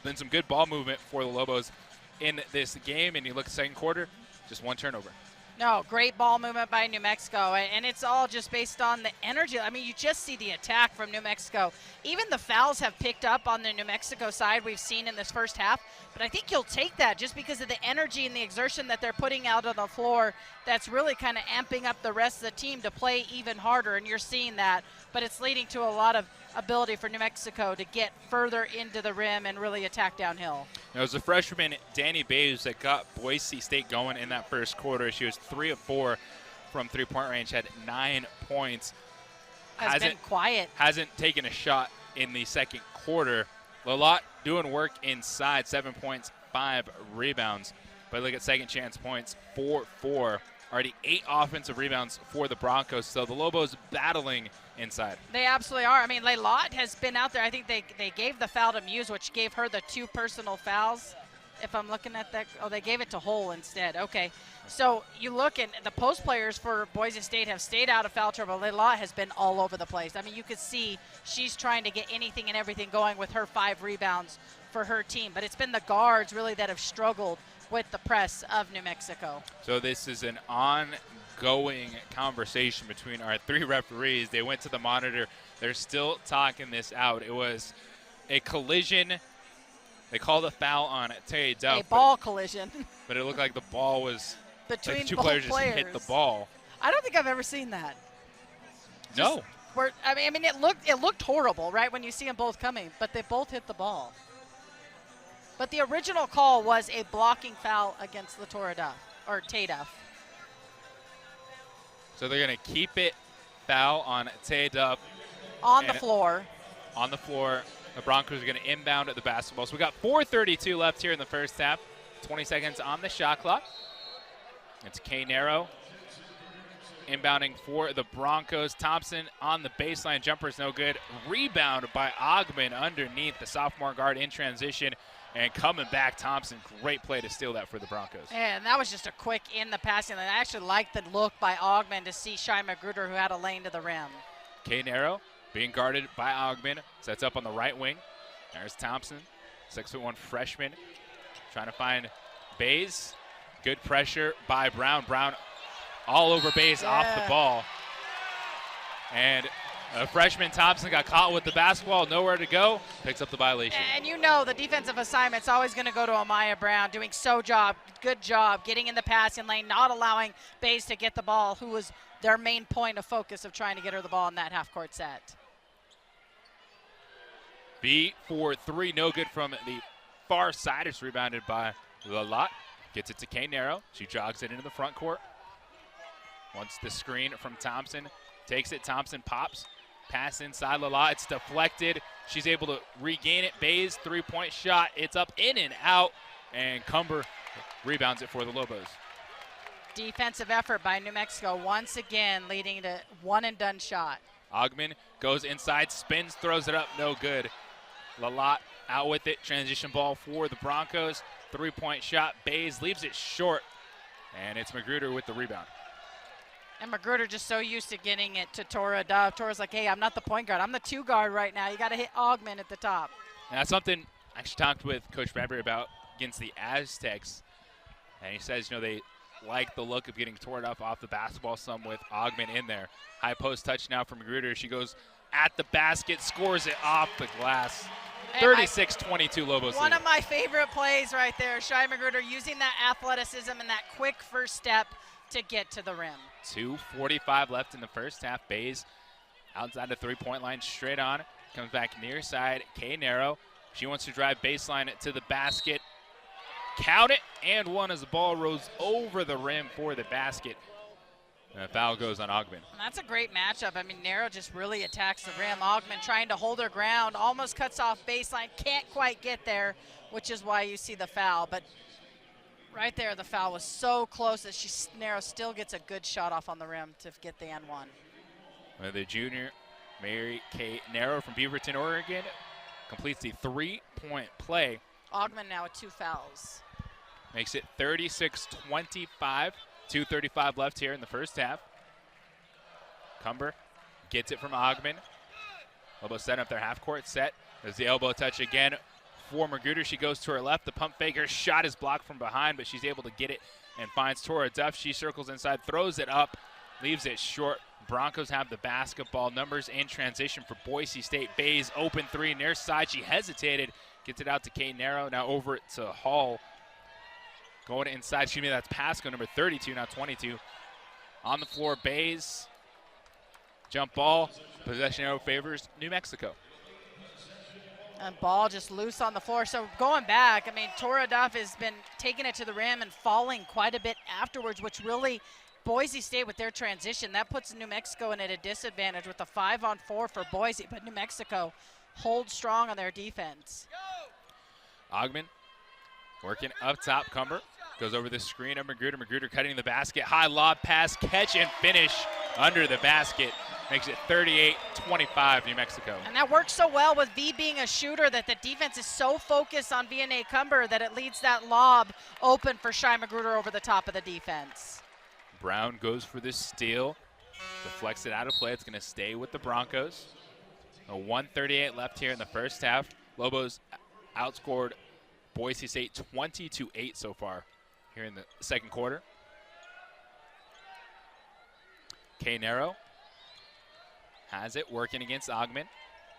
Then some good ball movement for the Lobos in this game, and you look at the second quarter, just 1 turnover. No, great ball movement by New Mexico, and it's all just based on the energy. I mean, you just see the attack from New Mexico. Even the fouls have picked up on the New Mexico side we've seen in this first half, but I think you'll take that just because of the energy and the exertion that they're putting out on the floor. That's really kind of amping up the rest of the team to play even harder, and you're seeing that, but it's leading to a lot of ability for New Mexico to get further into the rim and really attack downhill. It was the freshman Danny Bays that got Boise State going in that first quarter. She was 3 of 4 from three-point range, had 9 points. Has been quiet. Hasn't taken a shot in the second quarter. Lalott doing work inside, 7 points, 5 rebounds. But look at second chance points, 4-4 Already 8 offensive rebounds for the Broncos, so the Lobos battling inside. They absolutely are. I mean, Leylot has been out there. I think they gave the foul to Muse, which gave her the 2 personal fouls. If I'm looking at that, oh, they gave it to Hull instead. Okay, so you look, and the post players for Boise State have stayed out of foul trouble. Leylot has been all over the place. I mean, you could see she's trying to get anything and everything going with her 5 rebounds for her team. But it's been the guards really that have struggled with the press of New Mexico. So this is an ongoing conversation between our 3 referees. They went to the monitor. They're still talking this out. It was a collision. They called a foul on Terry Duff. A ball collision. But it looked like the ball was between like the 2 both players just hit the ball. I don't think I've ever seen that. No. I mean, it looked horrible, right, when you see them both coming, but they both hit the ball. But the original call was a blocking foul against Latora Duff, or Tay Duff. So they're going to keep it foul on Tay Duff. On the floor. On the floor. The Broncos are going to inbound at the basketball. So we got 4:32 left here in the first half. 20 seconds on the shot clock. It's Kay Narrow inbounding for the Broncos. Thompson on the baseline. Jumper's no good. Rebound by Ogman underneath the sophomore guard in transition. And coming back, Thompson. Great play to steal that for the Broncos. And that was just a quick in the passing. I actually liked the look by Ogman to see Shai Magruder, who had a lane to the rim. Kay Narrow being guarded by Ogman. Sets up on the right wing. There's Thompson, 6'1" freshman. Trying to find Bays. Good pressure by Brown. Brown all over Bays off the ball. And freshman Thompson got caught with the basketball, nowhere to go, picks up the violation. And you know the defensive assignment's always going to go to Amaya Brown, doing good job getting in the passing lane, not allowing Bays to get the ball, who was their main point of focus of trying to get her the ball in that half-court set. B for 3, no good from the far side. It's rebounded by Leylot. Gets it to Kay Narrow. She jogs it into the front court. Wants the screen from Thompson. Takes it. Thompson pops. Pass inside Leylot. It's deflected. She's able to regain it. Bays, 3-point shot. It's up, in and out. And Cumber rebounds it for the Lobos. Defensive effort by New Mexico once again, leading to one-and-done shot. Ogman goes inside, spins, throws it up, no good. Leylot out with it. Transition ball for the Broncos. 3-point shot. Bays leaves it short. And it's Magruder with the rebound. And Magruder just so used to getting it to Tora Duff. Tora's like, hey, I'm not the point guard. I'm the 2 guard right now. You got to hit Ogman at the top. And that's something I actually talked with Coach Bradbury about against the Aztecs. And he says, they like the look of getting Tora Duff off the basketball some with Ogman in there. High post touch now from Magruder. She goes at the basket, scores it off the glass. 36-22 Lobos lead. One of my favorite plays right there. Shai Magruder using that athleticism and that quick first step to get to the rim. 2:45 left in the first half. Bays outside the 3-point line, straight on. Comes back near side. Kay Narrow. She wants to drive baseline to the basket. Count it, and one as the ball rolls over the rim for the basket. And a foul goes on Ogman. That's a great matchup. I mean, Narrow just really attacks the rim. Ogman trying to hold her ground, almost cuts off baseline, can't quite get there, which is why you see the foul. But right there, the foul was so close that Narrow still gets a good shot off on the rim to get the N1. Well, the junior, Mary Kay Narrow from Beaverton, Oregon, completes the 3-point play. Ogman now with 2 fouls. Makes it 36-25. 2:35 left here in the first half. Cumber gets it from Ogman. Lobos set up their half-court set. There's the elbow touch again for Magruder. She goes to her left. The pump fake. Her shot is blocked from behind, but she's able to get it and finds Tora Duff. She circles inside, throws it up, leaves it short. Broncos have the basketball. Numbers in transition for Boise State. Bays open 3 near side. She hesitated. Gets it out to Kay Narrow. Now over it to Hall. Going inside, excuse me, that's Pasco, number 32, now 22. On the floor, Bays. Jump ball. Possession arrow favors New Mexico. And ball just loose on the floor. So going back, I mean, Tora Duff has been taking it to the rim and falling quite a bit afterwards, which really, Boise State with their transition, that puts New Mexico in at a disadvantage with a 5-on-4 for Boise. But New Mexico holds strong on their defense. Ogman working up top. Cumber Goes over the screen of Magruder. Magruder cutting the basket. High lob pass, catch and finish under the basket. Makes it 38-25 New Mexico. And that works so well with V being a shooter that the defense is so focused on Vianney Cumber that it leaves that lob open for Shy Magruder over the top of the defense. Brown goes for the steal. Deflects it out of play. It's going to stay with the Broncos. A 1:38 left here in the first half. Lobos outscored Boise State 20-8 so far here in the second quarter. K. Nero has it, working against Ogman.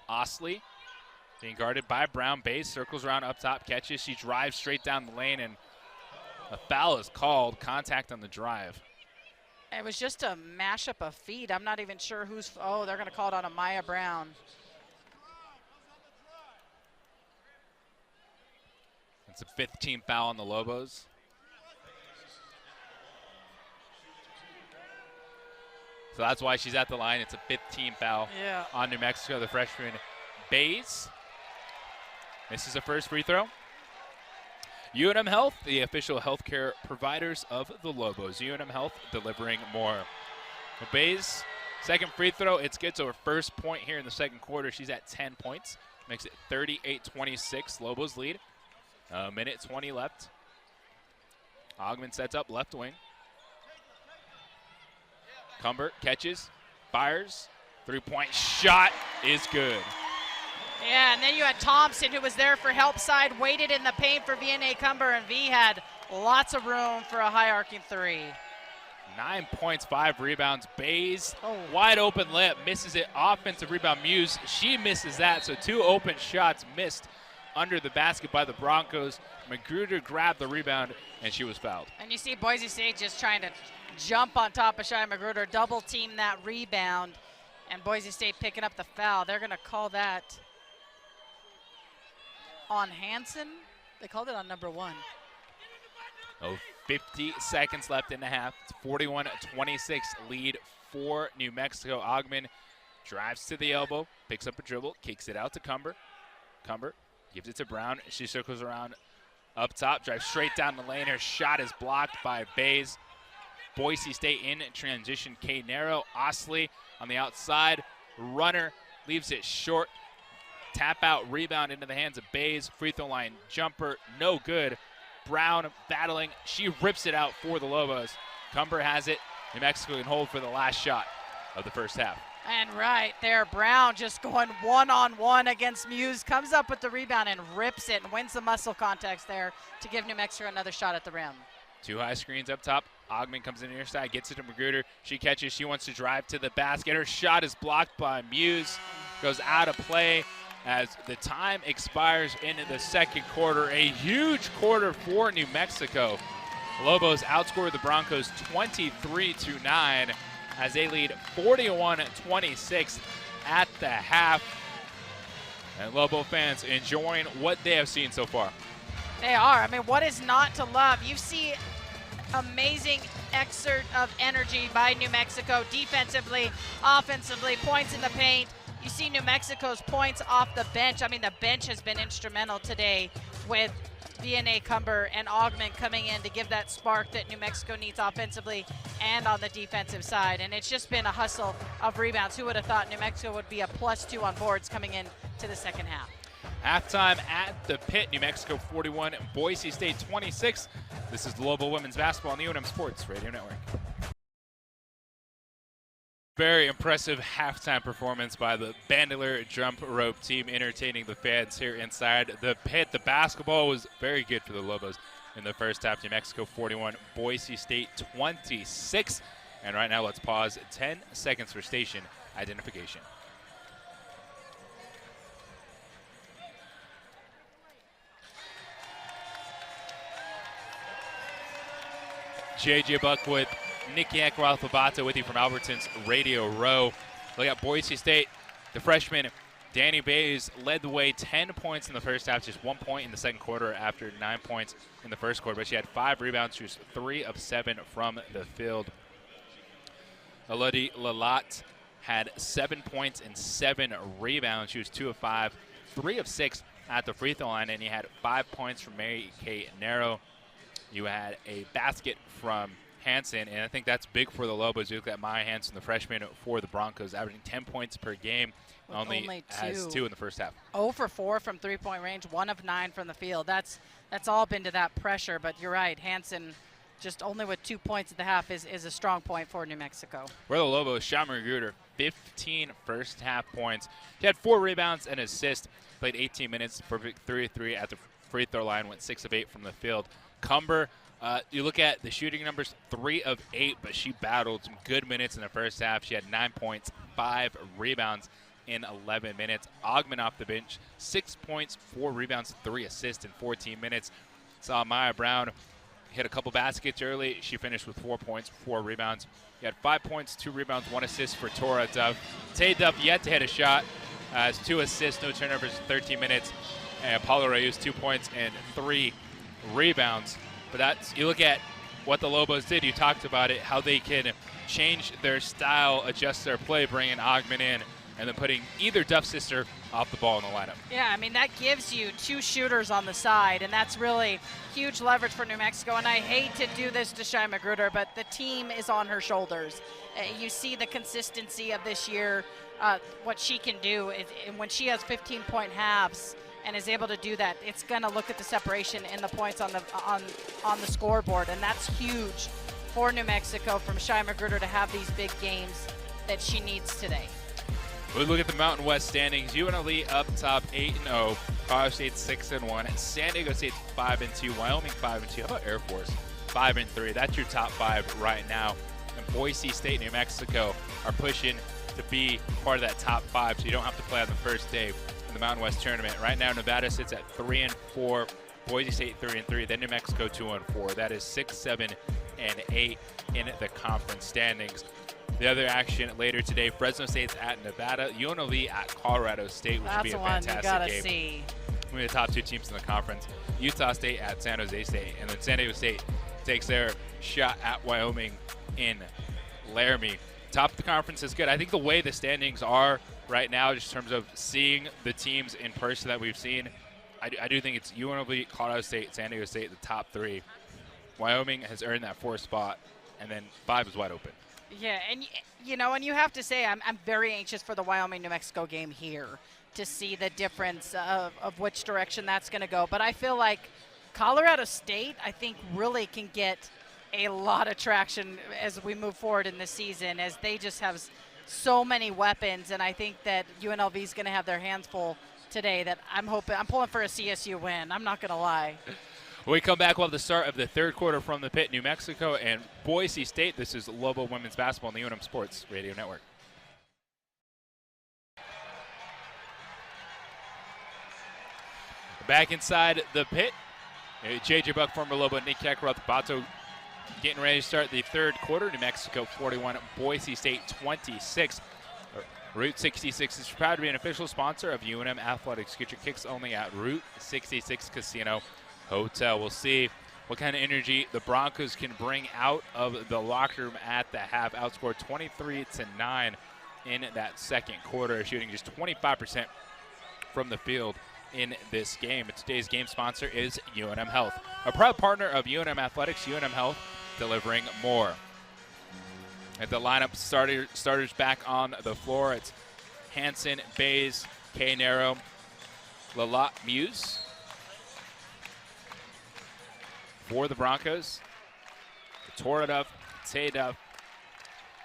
Osley being guarded by Brown. Bays circles around up top, catches. She drives straight down the lane, and a foul is called. Contact on the drive. It was just a mashup of feet. I'm not even sure who's, oh, they're going to call it on Amaya Brown. It's a 15th foul on the Lobos. So that's why she's at the line. It's a 15 foul on New Mexico. The freshman Bays misses a first free throw. UNM Health, the official healthcare providers of the Lobos. UNM Health delivering more. Bays, second free throw. It's good to her first point here in the second quarter. She's at 10 points. Makes it 38-26. Lobos lead. A minute 20 left. Ogman sets up left wing. Cumber catches, fires, three-point shot is good. Yeah, and then you had Thompson, who was there for help side, waited in the paint for Vianney Cumber, and V had lots of room for a high arcing three. 9 points, 5 rebounds. Bays, wide open layup, misses it. Offensive rebound, Muse, she misses that, so 2 open shots missed under the basket by the Broncos. Magruder grabbed the rebound, and she was fouled. And you see Boise State just trying to jump on top of Shy Magruder, double team that rebound, and Boise State picking up the foul. They're going to call that on Hansen. They called it on number 1. 50 seconds left in the half. It's 41-26 lead for New Mexico. Ogman drives to the elbow, picks up a dribble, kicks it out to Cumber. Cumber gives it to Brown. She circles around up top, drives straight down the lane. Her shot is blocked by Bays. Boise State in transition. K. Nero, Osley on the outside. Runner leaves it short. Tap out, rebound into the hands of Bays. Free throw line jumper, no good. Brown battling. She rips it out for the Lobos. Cumber has it. New Mexico can hold for the last shot of the first half. And right there, Brown just going one-on-one against Muse. Comes up with the rebound and rips it and wins the muscle context there to give New Mexico another shot at the rim. 2 high screens up top. Ogman comes in near side, gets it to Magruder. She catches, she wants to drive to the basket. Her shot is blocked by Muse. Goes out of play as the time expires into the second quarter. A huge quarter for New Mexico. Lobos outscored the Broncos 23-9 as they lead 41-26 at the half. And Lobo fans enjoying what they have seen so far. They are. I mean, what is not to love? You see amazing exert of energy by New Mexico defensively, offensively, points in the paint. You see New Mexico's points off the bench. I mean, the bench has been instrumental today with Vianney Cumber and Ogman coming in to give that spark that New Mexico needs offensively and on the defensive side. And it's just been a hustle of rebounds. Who would have thought New Mexico would be a +2 on boards coming in to the second half? Halftime at the Pit, New Mexico 41, Boise State 26. This is Lobo Women's Basketball on the UNM Sports Radio Network. Very impressive halftime performance by the Bandelier Jump Rope team, entertaining the fans here inside the Pit. The basketball was very good for the Lobos in the first half. New Mexico 41, Boise State 26. And right now, let's pause 10 seconds for station identification. JJ Buck with Nikki Ekroth-Labata with you from Albertson's Radio Row. Look at Boise State. The freshman, Danny Bays, led the way, 10 points in the first half, just 1 point in the second quarter after 9 points in the first quarter. But she had 5 rebounds. She was 3 of 7 from the field. Elodie Lalat had 7 points and 7 rebounds. She was 2 of 5, 3 of 6 at the free throw line, and he had 5 points from Mary Kay Nero. You had a basket from Hansen, and I think that's big for the Lobos. You look at Maya Hansen, the freshman for the Broncos, averaging 10 points per game. Only has 2 in the first half. 0 for 4 from three-point range, 1 of 9 from the field. That's all been to that pressure, but you're right. Hansen just only with 2 points at the half is a strong point for New Mexico. For the Lobos, Shamar Magruder, 15 first half points. He had 4 rebounds and assist, played 18 minutes, perfect 3-3 at the free throw line, went 6 of 8 from the field. Cumber, you look at the shooting numbers, 3 of 8, but she battled some good minutes in the first half. She had 9 points, 5 rebounds in 11 minutes. Ogman off the bench, 6 points, 4 rebounds, 3 assists in 14 minutes. Saw Maya Brown hit a couple baskets early. She finished with 4 points, 4 rebounds. You had 5 points, 2 rebounds, 1 assist for Tora Duff. Tay Duff yet to hit a shot. Has 2 assists, no turnovers in 13 minutes. And Paulo Reyes, 2 points and 3 rebounds. But that's, you look at what the Lobos did. You talked about it, how they can change their style, adjust their play, bringing Ogman in, and then putting either Duff's sister off the ball in the lineup. Yeah, I mean, that gives you 2 shooters on the side, and that's really huge leverage for New Mexico. And I hate to do this to Shai Magruder, but the team is on her shoulders. You see the consistency of this year, what she can do. And when she has 15-point halves and is able to do that, it's going to look at the separation in the points on the scoreboard, and that's huge for New Mexico from Shai Magruder to have these big games that she needs today. We look at the Mountain West standings. UNLV up top 8-0. Colorado State 6-1. San Diego State 5-2. Wyoming 5-2. How about Air Force 5-3? That's your top 5 right now. And Boise State, New Mexico are pushing to be part of that top 5, so you don't have to play on the first day in the Mountain West tournament. Right now, Nevada sits at 3-4. Boise State 3-3. Then New Mexico 2-4. That is 6, 7, and 8 in the conference standings. The other action later today, Fresno State's at Nevada, UNLV at Colorado State, which would be a fantastic game. That's one you gotta see. One of the top 2 teams in the conference. Utah State at San Jose State, and then San Diego State takes their shot at Wyoming in Laramie. Top of the conference is good. I think the way the standings are right now, just in terms of seeing the teams in person that we've seen, I do think it's UNLV, Colorado State, San Diego State, the top 3. Wyoming has earned that 4th spot, and then 5 is wide open. Yeah, and and you have to say I'm very anxious for the Wyoming-New Mexico game here to see the difference of which direction that's going to go. But I feel like Colorado State, I think, really can get a lot of traction as we move forward in the season, as they just have so many weapons. And I think that UNLV is going to have their hands full today. That I'm pulling for a CSU win. I'm not going to lie. When we come back, we'll have the start of the 3rd quarter from the pit, New Mexico and Boise State. This is Lobo Women's Basketball on the UNM Sports Radio Network. Back inside the pit, J.J. Buck, former Lobo, Nick Kakarot, Bato, getting ready to start the 3rd quarter. New Mexico 41, Boise State 26. Route 66 is proud to be an official sponsor of UNM Athletics. Get your kicks only at Route 66 Casino Hotel. We'll see what kind of energy the Broncos can bring out of the locker room at the half. Outscored 23-9 in that 2nd quarter, shooting just 25% from the field in this game. Today's game sponsor is UNM Health, a proud partner of UNM Athletics. UNM Health, delivering more. At the lineup, starters back on the floor. It's Hansen, Bays, K. Nero, Lalat Muse. For the Broncos, Tora Duff, Tay Duff,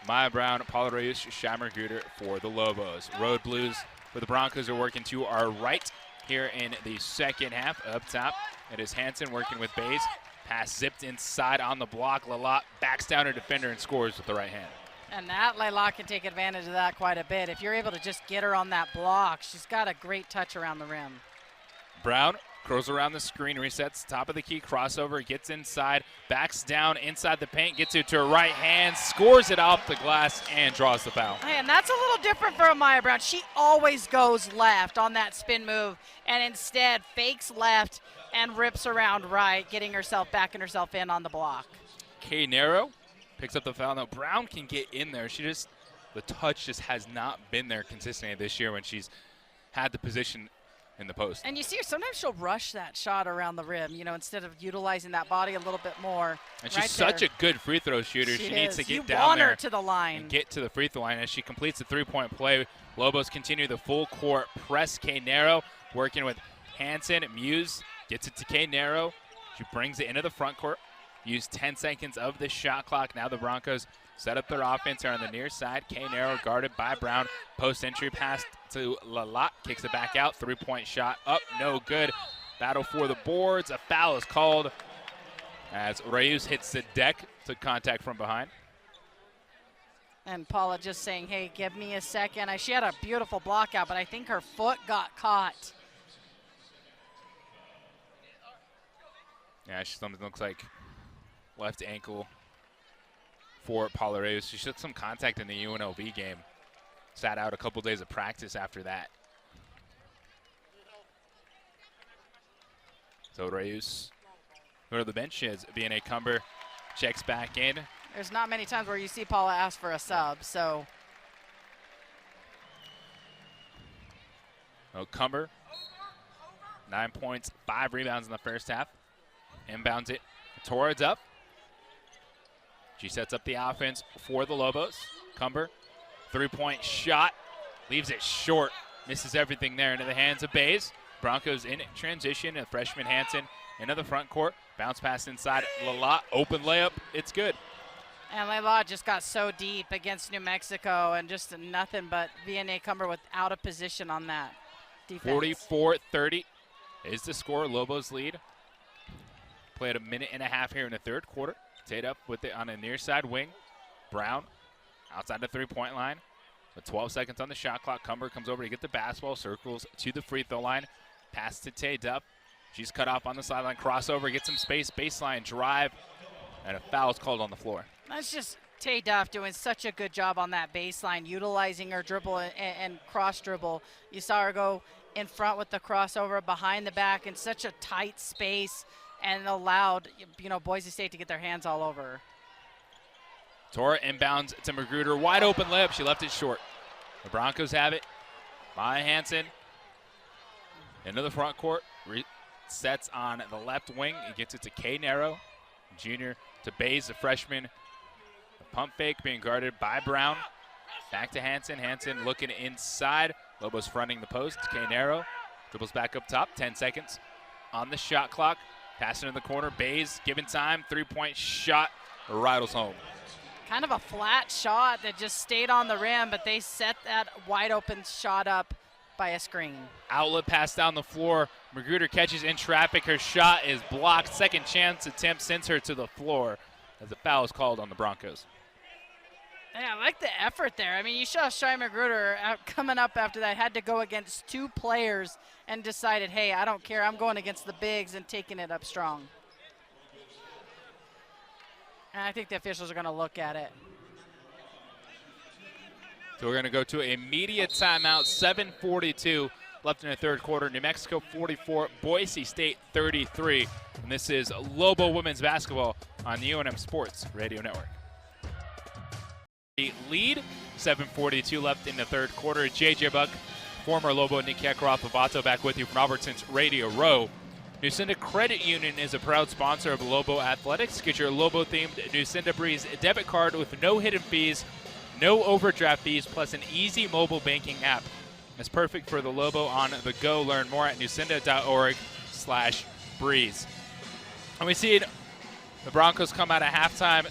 Maya Brown, Paula Reyes, Shai Magruder for the Lobos. Road Blues for the Broncos are working to our right here in the 2nd half. Up top, it is Hansen working with Bays. Pass zipped inside on the block. Lalat backs down her defender and scores with the right hand. And that Lalat can take advantage of that quite a bit. If you're able to just get her on that block, she's got a great touch around the rim. Brown curls around the screen, resets, top of the key, crossover, gets inside, backs down inside the paint, gets it to her right hand, scores it off the glass, and draws the foul. And that's a little different for Maya Brown. She always goes left on that spin move, and instead fakes left and rips around right, getting herself backing herself in on the block. K. Nero picks up the foul. Now Brown can get in there. The touch just has not been there consistently this year when she's had the position in the post. And you see her, sometimes she'll rush that shot around the rim, you know, instead of utilizing that body a little bit more. And she's such a good free throw shooter. She needs to get down want there her to the line and get to the free throw line as she completes the three-point play. Lobos continue the full court press. Kay Narrow working with Hansen. Muse gets it to Kay Narrow. She brings it into the front court. Use 10 seconds of the shot clock. Now the Broncos set up their offense. Are on the near side. Kay Narrow guarded by Brown. Post entry pass to Lalat. Kicks it back out. Three-point shot up. No good. Battle for the boards. A foul is called as Reyes hits the deck. Took contact from behind. And Paula just saying, hey, give me a second. She had a beautiful block out, but I think her foot got caught. Yeah, something looks like left ankle for Paula Reyes. She took some contact in the UNLV game. Sat out a couple days of practice after that. So Reyes go to the bench as VNA Cumber checks back in. There's not many times where you see Paula ask for a sub, so. Oh, Cumber, 9 points, 5 rebounds in the first half. Inbounds it. Torres up. She sets up the offense for the Lobos. Cumber, three-point shot. Leaves it short. Misses everything there into the hands of Bays. Broncos in transition. A freshman Hansen into the front court. Bounce pass inside. Lalat, open layup. It's good. And Lalat just got so deep against New Mexico, and just nothing but VNA Cumber with out of position on that defense. 44-30 is the score. Lobos lead. Played a minute and a half here in the third quarter. Tate up with it on a near side wing. Brown outside the three-point line with 12 seconds on the shot clock. Cumber comes over to get the basketball, circles to the free throw line. Pass to Tay Duff. She's cut off on the sideline. Crossover, get some space, baseline drive, and a foul is called on the floor. That's just Tay Duff doing such a good job on that baseline, utilizing her dribble and cross dribble. You saw her go in front with the crossover behind the back in such a tight space, and allowed, you know, Boise State to get their hands all over her. Tora inbounds to Magruder. Wide open layup. She left it short. The Broncos have it. Maya Hansen into the front court. Sets on the left wing. He gets it to Kay Narrow, junior, to Bays, the freshman. The pump fake being guarded by Brown. Back to Hansen. Hansen looking inside. Lobos fronting the post. Kay Narrow dribbles back up top. 10 seconds on the shot clock. Passing in the corner. Bays given time. Three-point shot. Rattles home. Kind of a flat shot that just stayed on the rim, but they set that wide open shot up by a screen. Outlet pass down the floor. Magruder catches in traffic. Her shot is blocked. Second chance attempt sends her to the floor as a foul is called on the Broncos. Yeah, I like the effort there. I mean, you saw Shai Magruder coming up after that, had to go against two players and decided, hey, I don't care. I'm going against the bigs and taking it up strong. And I think the officials are going to look at it. So we're going to go to a media timeout. 7:42 left in the third quarter. New Mexico 44, Boise State 33. And this is Lobo women's basketball on the UNM Sports Radio Network. Lead, 7:42 left in the third quarter. JJ Buck, former Lobo Nick Kakarov-Pavato back with you from Albertson's Radio Row. Nucinda Credit Union is a proud sponsor of Lobo Athletics. Get your Lobo-themed Nucinda Breeze debit card with no hidden fees, no overdraft fees, plus an easy mobile banking app. It's perfect for the Lobo on the go. Learn more at nucinda.org/breeze. And we see the Broncos come out at halftime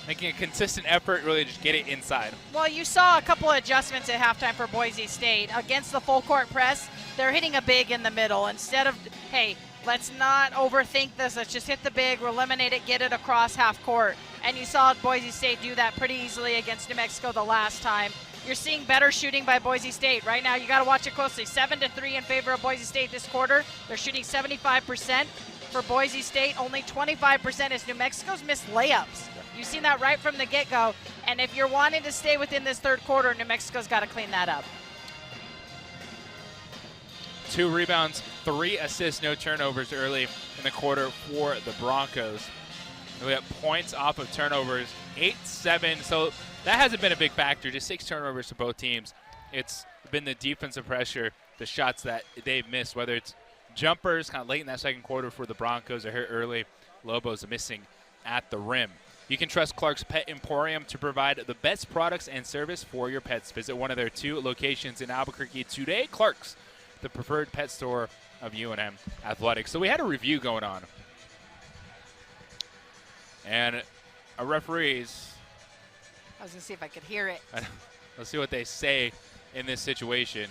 making a consistent effort, really just get it inside. Well, you saw a couple of adjustments at halftime for Boise State. Against the full court press, they're hitting a big in the middle. Instead of, hey, let's not overthink this. Let's just hit the big, eliminate it, get it across half court. And you saw Boise State do that pretty easily against New Mexico the last time. You're seeing better shooting by Boise State. Right now, you got to watch it closely. 7-3 in favor of Boise State this quarter. They're shooting 75% for Boise State. Only 25% is New Mexico's missed layups. You've seen that right from the get-go. And if you're wanting to stay within this third quarter, New Mexico's got to clean that up. 2 rebounds, 3 assists, no turnovers early in the quarter for the Broncos. And we have points off of turnovers, 8-7. So that hasn't been a big factor, just 6 turnovers to both teams. It's been the defensive pressure the shots that they've missed, whether it's jumpers kind of late in that second quarter for the Broncos or here early, Lobos missing at the rim. You can trust Clark's Pet Emporium to provide the best products and service for your pets. Visit one of their 2 locations in Albuquerque today. Clark's, the preferred pet store of UNM Athletics. So we had a review going on. And our referees, I was going to see if I could hear it. let's see what they say in this situation.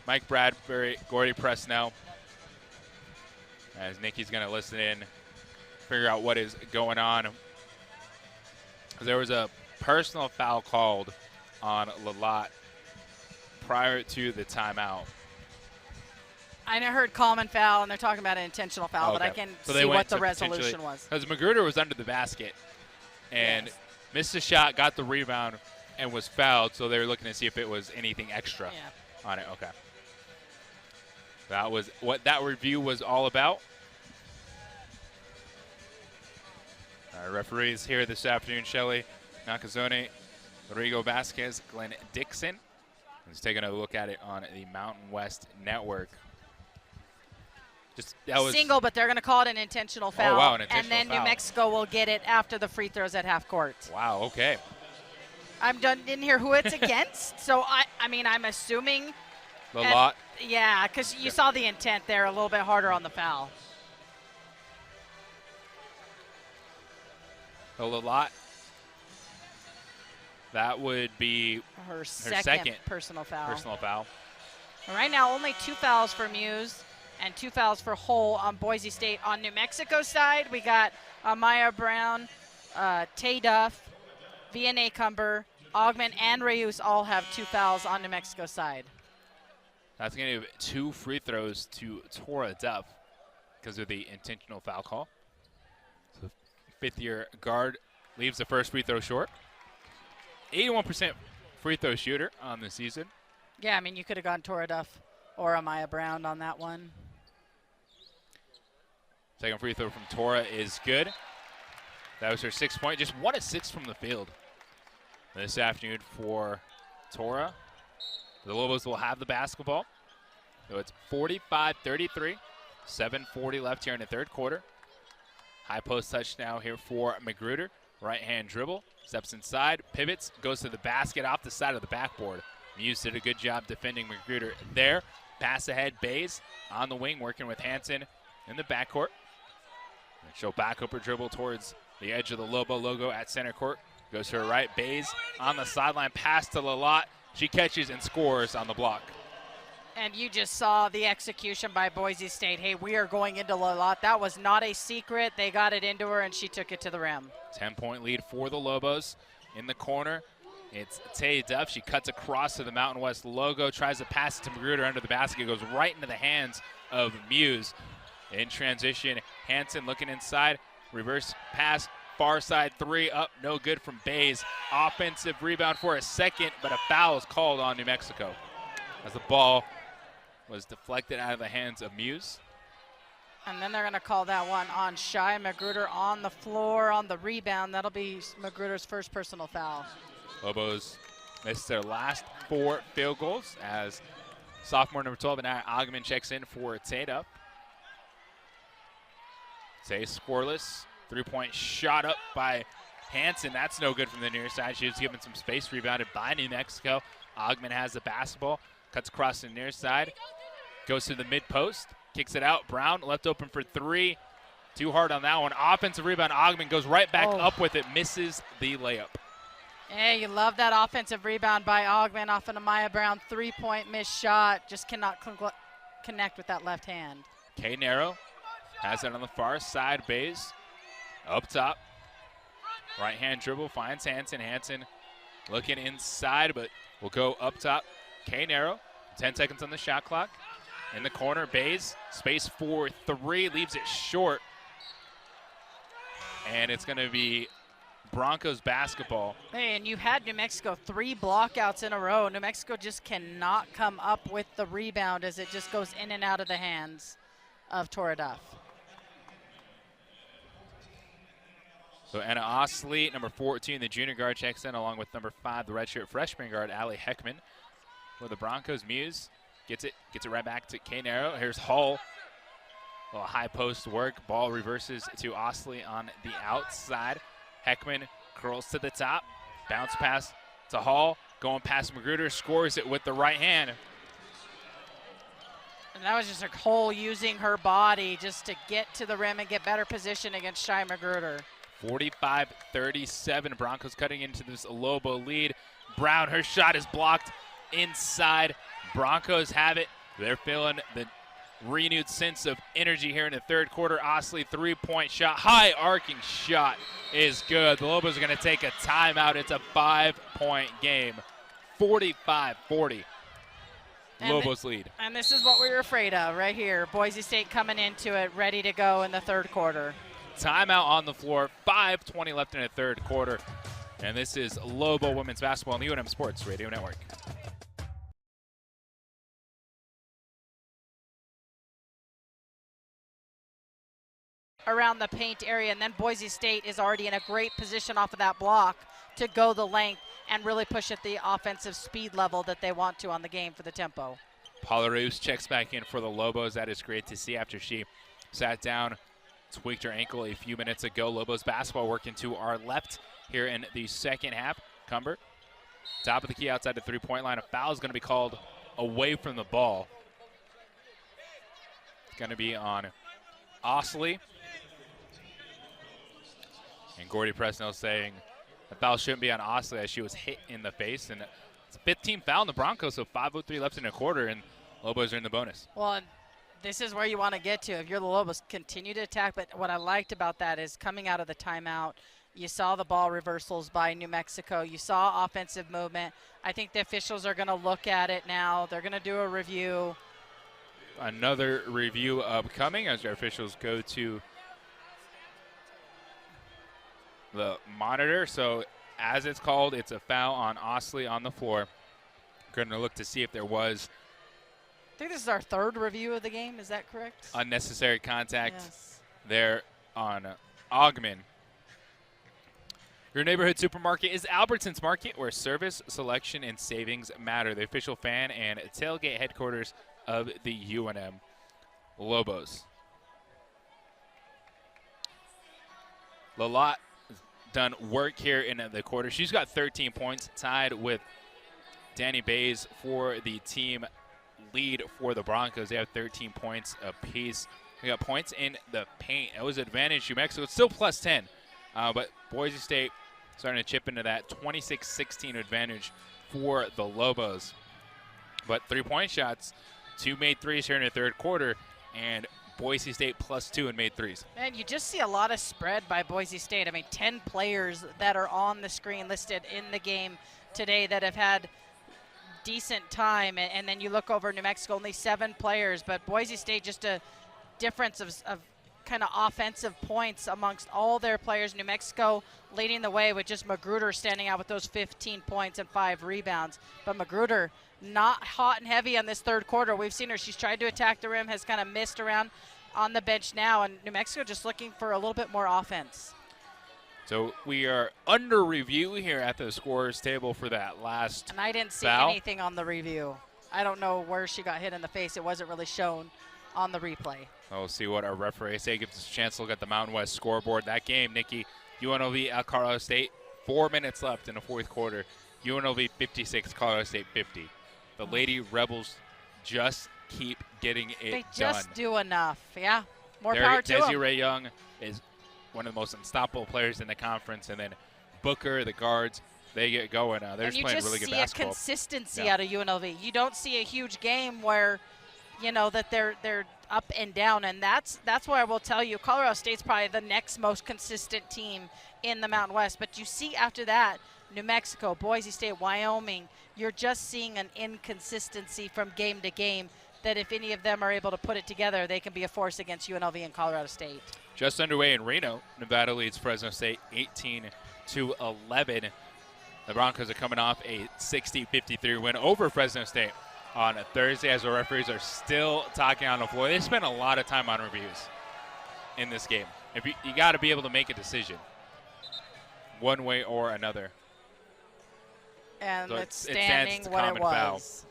Mike Bradbury, Gordy Presnell, as Nikki's going to listen in, figure out what is going on. There was a personal foul called on Lalott prior to the timeout. I heard common foul, and they're talking about an intentional foul, but I can see what the resolution was. Because Magruder was under the basket and missed a shot, got the rebound, and was fouled, so they were looking to see if it was anything extra on it. Okay. That was what that review was all about. Our referees here this afternoon, Shelley Nakazone, Rodrigo Vasquez, Glenn Dixon. He's taking a look at it on the Mountain West Network. That was single, but they're going to call it an intentional foul. Oh, wow, an intentional and then foul. New Mexico will get it after the free throws at half court. Wow, okay. Didn't hear who it's against, so I'm assuming. Lalott. Yeah, because you saw the intent there a little bit harder on the foul. Lalott. That would be her second personal foul. Right now, only 2 fouls for Muse and 2 fouls for Hull on Boise State. On New Mexico side, we got Maya Brown, Tay Duff, VNA Cumber, Augment, and Reyes all have 2 fouls on New Mexico side. That's going to give 2 free throws to Tora Duff because of the intentional foul call. So 5th-year guard leaves the first free throw short. 81% free throw shooter on the season. Yeah, you could have gone Tora Duff or Amaya Brown on that one. Second free throw from Tora is good. That was her 6th point. Just 1 of 6 from the field this afternoon for Tora. The Lobos will have the basketball. So it's 45-33. 7:40 left here in the third quarter. High post touch now here for Magruder. Right-hand dribble. Steps inside. Pivots. Goes to the basket off the side of the backboard. Muse did a good job defending Magruder there. Pass ahead. Bays on the wing working with Hansen in the backcourt. And she'll back up her dribble towards the edge of the Lobo logo at center court. Goes to her right. Bays on the sideline. Pass to Lalott. She catches and scores on the block. And you just saw the execution by Boise State. Hey, we are going into Lalott. That was not a secret. They got it into her, and she took it to the rim. 10-point lead for the Lobos. In the corner, it's Tay Duff. She cuts across to the Mountain West logo, tries to pass it to Magruder under the basket. Goes right into the hands of Muse. In transition, Hansen looking inside. Reverse pass, far side 3, up, no good from Bays. Offensive rebound for a second, but a foul is called on New Mexico as the ball was deflected out of the hands of Muse. And then they're going to call that one on Shy Magruder on the floor on the rebound. That'll be Magruder's first personal foul. Lobos missed their last 4 field goals as sophomore number 12, and now Ogman checks in for Tay Duff. Tay scoreless. 3-point shot up by Hansen. That's no good from the near side. She was given some space, rebounded by New Mexico. Ogman has the basketball, cuts across the near side, goes to the mid post, kicks it out. Brown left open for 3. Too hard on that one. Offensive rebound. Ogman goes right back up with it, misses the layup. Hey, you love that offensive rebound by Ogman off of Amaya Brown. 3-point missed shot. Just cannot connect with that left hand. Kay Narrow has it on the far side. Bays up top. Right-hand dribble finds Hansen. Hansen looking inside, but will go up top. Kay Narrow, 10 seconds on the shot clock. In the corner, Bays, space for 3, leaves it short. And it's going to be Broncos basketball. Hey, and you had New Mexico 3 blockouts in a row. New Mexico just cannot come up with the rebound as it just goes in and out of the hands of Tora Duff. So Anna Osley, number 14, the junior guard, checks in along with number 5, the redshirt freshman guard, Allie Heckman. For the Broncos, Muse Gets it right back to Canaro. Here's Hull. A little high post work. Ball reverses to Osley on the outside. Heckman curls to the top. Bounce pass to Hall. Going past Magruder. Scores it with the right hand. And that was just a Hull using her body just to get to the rim and get better position against Shai Magruder. 45-37. Broncos cutting into this Lobo lead. Brown, her shot is blocked inside. Broncos have it. They're feeling the renewed sense of energy here in the third quarter. Osley, three-point shot. High arcing shot is good. The Lobos are going to take a timeout. It's a 5-point game. 45-40. Lobos lead. And this is what we were afraid of right here. Boise State coming into it, ready to go in the third quarter. Timeout on the floor. 5:20 left in the third quarter. And this is Lobo Women's Basketball on the UNM Sports Radio Network. Around the paint area, and then Boise State is already in a great position off of that block to go the length and really push at the offensive speed level that they want to on the game for the tempo. Paula Roos checks back in for the Lobos. That is great to see after she sat down, tweaked her ankle a few minutes ago. Lobos basketball working to our left here in the second half. Cumber, top of the key outside the three-point line. A foul is going to be called away from the ball. It's going to be on Osley. And Gordy Presnell saying the foul shouldn't be on Osley as she was hit in the face. And it's a 15th foul in the Broncos, so 5:03 left in a quarter, and Lobos are in the bonus. Well, and this is where you want to get to. If you're the Lobos, continue to attack. But what I liked about that is coming out of the timeout, you saw the ball reversals by New Mexico. You saw offensive movement. I think the officials are going to look at it now. They're going to do a review. Another review upcoming as our officials go to the monitor. So as it's called, it's a foul on Osley on the floor. Going to look to see if there was, I think this is our third review of the game. Is that correct? unnecessary contact Yes. there on Augman. Your neighborhood supermarket is Albertsons Market, where service, selection, and savings matter. The official fan and tailgate headquarters of the UNM Lobos. Lalott done work here in the quarter. She's got 13 points, tied with Danny Bays for the team lead for the Broncos. They have 13 points apiece. We got points in the paint. It was advantage New Mexico. It's still plus 10, but Boise State starting to chip into that 26-16 advantage for the Lobos. But three-point shots, 2 made threes here in the third quarter, and Boise State +2 in made threes. And you just see a lot of spread by Boise State. I mean, 10 players that are on the screen listed in the game today that have had decent time. And then you look over New Mexico, only 7 players. But Boise State, just a difference of kind of offensive points amongst all their players. New Mexico leading the way with just Magruder standing out with those 15 points and 5 rebounds. But Magruder not hot and heavy on this third quarter. We've seen her. She's tried to attack the rim, has kind of missed around on the bench now, and New Mexico just looking for a little bit more offense. So we are under review here at the scorers table for that last And I didn't see foul. anything on the review. I don't know where she got hit in the face. It wasn't really shown on the replay. We'll see what our referee say. Gives us a chance to look at the Mountain West scoreboard. That game, Nikki, UNLV at Colorado State, 4 minutes left in the fourth quarter. UNLV 56, Colorado State 50. The Lady Rebels just keep getting it They done. just do enough. Yeah, more power to them. Desiree Young is one of the most unstoppable players in the conference, and then Booker, the guards, they get going. They're And just playing really good basketball. you just see a consistency Yeah. out of UNLV. You don't see a huge game where, you know, that they're up and down, and that's why I will tell you Colorado State's probably the next most consistent team in the Mountain West. But you see after that, New Mexico, Boise State, Wyoming, you're just seeing an inconsistency from game to game that if any of them are able to put it together, they can be a force against UNLV and Colorado State. Just underway in Reno, Nevada leads Fresno State 18-11. The Broncos are coming off a 60-53 win over Fresno State on a Thursday, as the referees are still talking on the floor. They spent a lot of time on reviews in this game. If you got to be able to make a decision one way or another. And So it's it stands standing to what it common foul. was.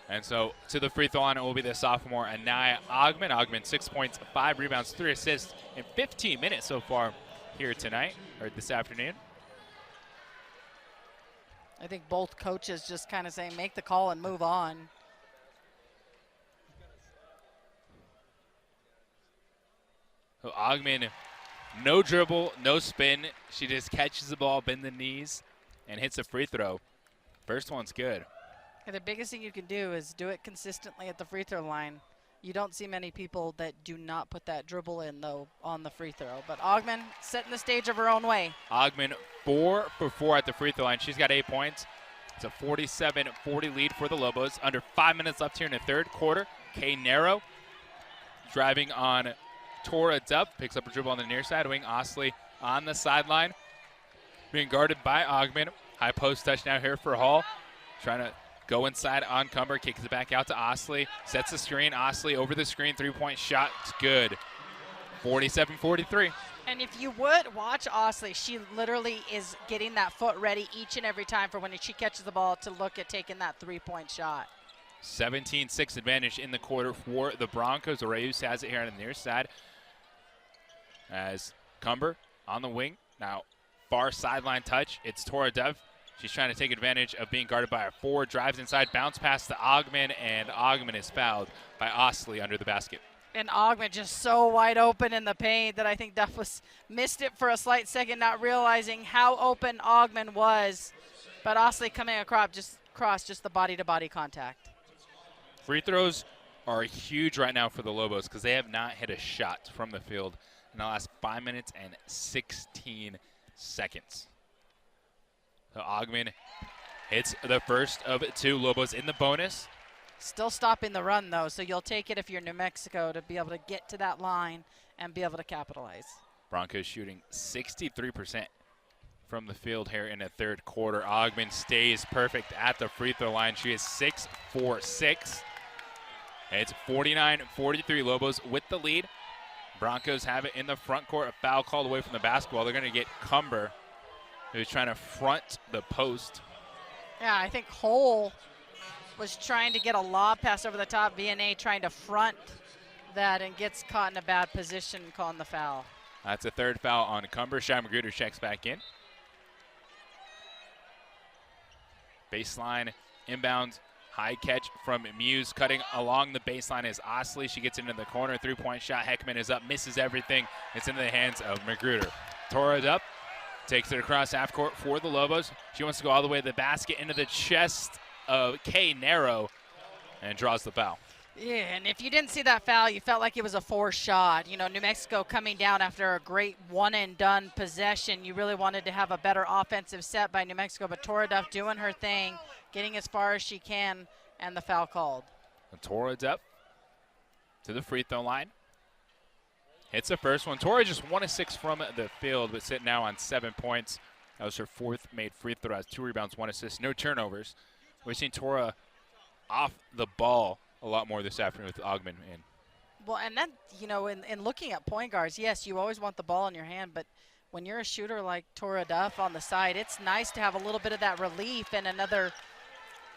And so to the free throw line, it will be the sophomore Anaya Ogman. Ogman, 6 points, 5 rebounds, 3 assists in 15 minutes so far here tonight, or this afternoon. I think both coaches just kind of saying, make the call and move on. So Ogman, no dribble, no spin. She just catches the ball, bend the knees, and hits a free throw. First one's good. And the biggest thing you can do is do it consistently at the free throw line. You don't see many people that do not put that dribble in, though, on the free throw. But Ogman setting the stage of her own way. Ogman 4 for 4 at the free throw line. She's got 8 points. It's a 47-40 lead for the Lobos. Under 5 minutes left here in the third quarter. Kay Narrow driving on Tora Duff. Picks up a dribble on the near side wing. Osley on the sideline. Being guarded by Ogman. High post touch now here for Hall. Trying to go inside on Cumber, kicks it back out to Osley, sets the screen. Osley over the screen, three-point shot, it's good. 47-43. And if you would watch Osley, she literally is getting that foot ready each and every time for when she catches the ball to look at taking that three-point shot. 17-6 advantage in the quarter for the Broncos. Reyes has it here on the near side. As Cumber on the wing. Now, far sideline touch. It's Tora Dev. She's trying to take advantage of being guarded by a forward. Drives inside, bounce pass to Ogman, and Ogman is fouled by Osley under the basket. And Ogman just so wide open in the paint that I think Duff missed it for a slight second, not realizing how open Ogman was. But Osley coming across just the body-to-body contact. Free throws are huge right now for the Lobos because they have not hit a shot from the field in the last 5 minutes and 16 seconds. So Ogman hits the first of 2. Lobos in the bonus. Still stopping the run, though, so you'll take it if you're New Mexico to be able to get to that line and be able to capitalize. Broncos shooting 63% from the field here in the third quarter. Ogman stays perfect at the free throw line. She is 6 for 6. It's 49-43. Lobos with the lead. Broncos have it in the front court. A foul called away from the basketball. They're going to get Cumber, who's trying to front the post. Yeah, I think Hole was trying to get a lob pass over the top. VNA trying to front that and gets caught in a bad position, calling the foul. That's a third foul on Cumber. Shai Magruder checks back in. Baseline inbound. High catch from Muse. Cutting along the baseline is Osley. She gets into the corner. Three-point shot. Heckman is up. Misses everything. It's into the hands of Magruder. Torres up. Takes it across half court for the Lobos. She wants to go all the way to the basket, into the chest of Kay Narrow, and draws the foul. Yeah, and if you didn't see that foul, you felt like it was a forced shot. You know, New Mexico coming down after a great one-and-done possession. You really wanted to have a better offensive set by New Mexico, but Tora Duff doing her thing, getting as far as she can, and the foul called. And Tora Duff to the free throw line. Hits the first one. Tora just 1 of 6 from the field, but sitting now on 7 points. That was her 4th made free throw. Has 2 rebounds, 1 assist, no turnovers. We've seen Tora off the ball a lot more this afternoon with Ogman in. Well, and then, you know, in looking at point guards, yes, you always want the ball in your hand, but when you're a shooter like Tora Duff on the side, it's nice to have a little bit of that relief and another